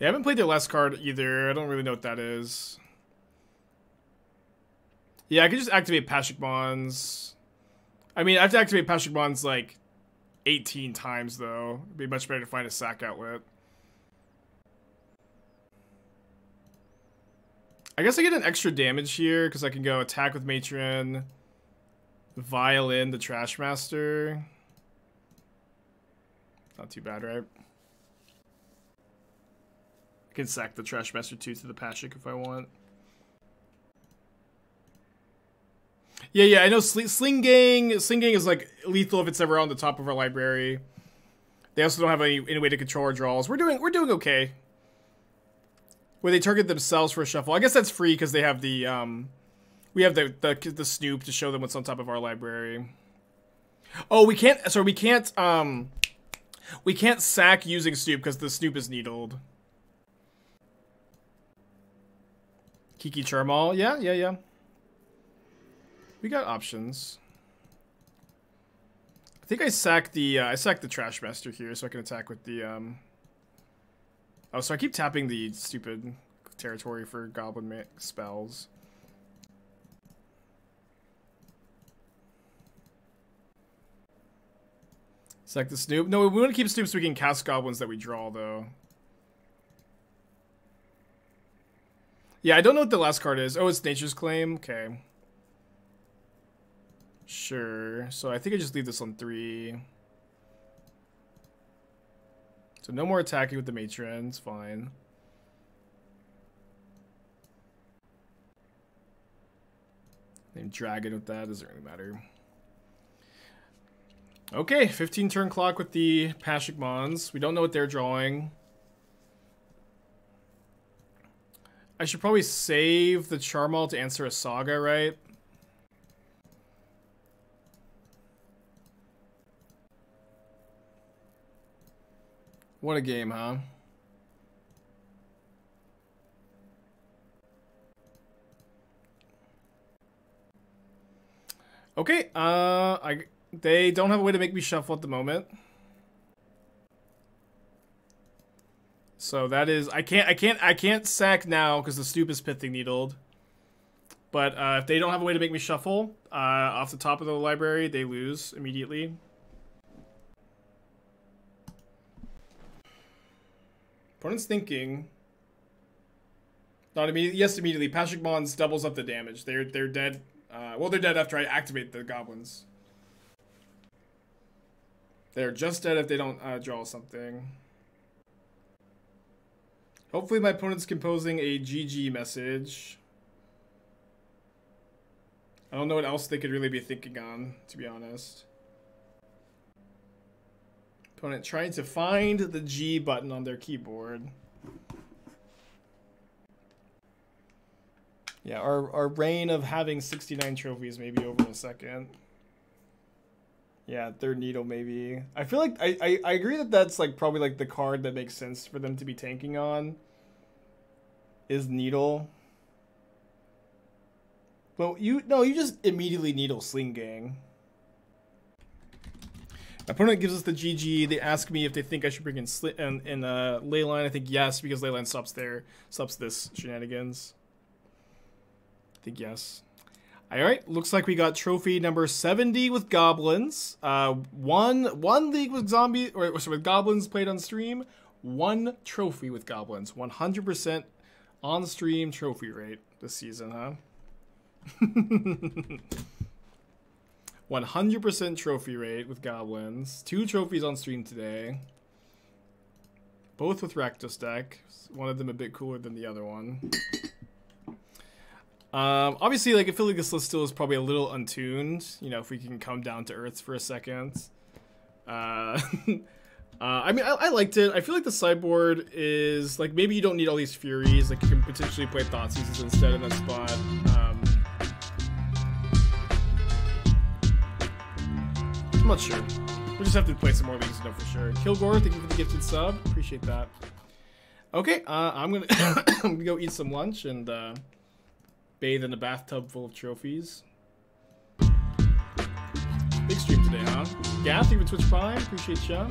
A: Yeah, I haven't played their last card either. I don't really know what that is. Yeah, I could just activate Pashalik Mons. I mean, I have to activate Pashalik Mons like 18 times, though. It'd be much better to find a sack outlet. I guess I get an extra damage here because I can go attack with Matron, Vial in the Trashmaster. Not too bad, right? I can sack the Trashmaster too to the Pashalik if I want. Yeah, I know Sling-Gang is like lethal if it's ever on the top of our library. They also don't have any way to control our draws. We're doing okay. Where they target themselves for a shuffle. I guess that's free because they have the we have the Snoop to show them what's on top of our library. Oh, we can't sack using Snoop because the Snoop is needled. Kiki-Jiki Charmaw, yeah. We got options. I think I sacked the Trashmaster here so I can attack with the Oh, so I keep tapping the stupid territory for Goblin spells. Sack the Snoop. No, we want to keep Snoop so we can cast goblins that we draw, though. Yeah, I don't know what the last card is. Oh, it's Nature's Claim. Okay. Sure. So I think I just leave this on 3. So no more attacking with the Matron. It's fine. Name Dragon with that. Doesn't really matter. Okay, 15 turn clock with the Pashalik Mons. We don't know what they're drawing. I should probably save the Charmaw to answer a Saga, right? What a game, huh? Okay, they don't have a way to make me shuffle at the moment. So that is I can't sack now because the Snoop is Pithing Needled. But if they don't have a way to make me shuffle off the top of the library, they lose immediately. Opponent's thinking. Not immediately. Yes, immediately. Pashalik Mons doubles up the damage. They're dead. Well, they're dead after I activate the goblins. They're just dead if they don't draw something. Hopefully my opponent's composing a GG message. I don't know what else they could really be thinking on, to be honest. Opponent trying to find the G button on their keyboard. Yeah, our reign of having 69 trophies may be over in a second. Yeah, third needle maybe. I feel like I agree that that's like probably like the card that makes sense for them to be tanking on. Is needle. Well, you just immediately needle Sling-Gang. My opponent gives us the GG. They ask me if they think I should bring in Leyline. I think yes, because Leyline stops this shenanigans. I think yes. Alright, looks like we got trophy number 70 with goblins. One league with zombies, or sorry, with goblins played on stream. 1 trophy with goblins. 100% on stream trophy rate this season, huh? 100% trophy rate with goblins. 2 trophies on stream today. Both with Rakdos deck. One of them a bit cooler than the other one. Obviously, like, I feel like this list still is probably a little untuned. You know, if we can come down to earth for a second. I mean, I liked it. I feel like the sideboard is, like, maybe you don't need all these Furies. Like, you can potentially play Thoughtseize instead in that spot. I'm not sure. We'll just have to play some more leagues to know for sure. Kilgore, thank you for the gifted sub. Appreciate that. Okay, I'm gonna, I'm gonna go eat some lunch and bathe in a bathtub full of trophies. Big stream today, huh? Gath, even Twitch Prime. Appreciate you.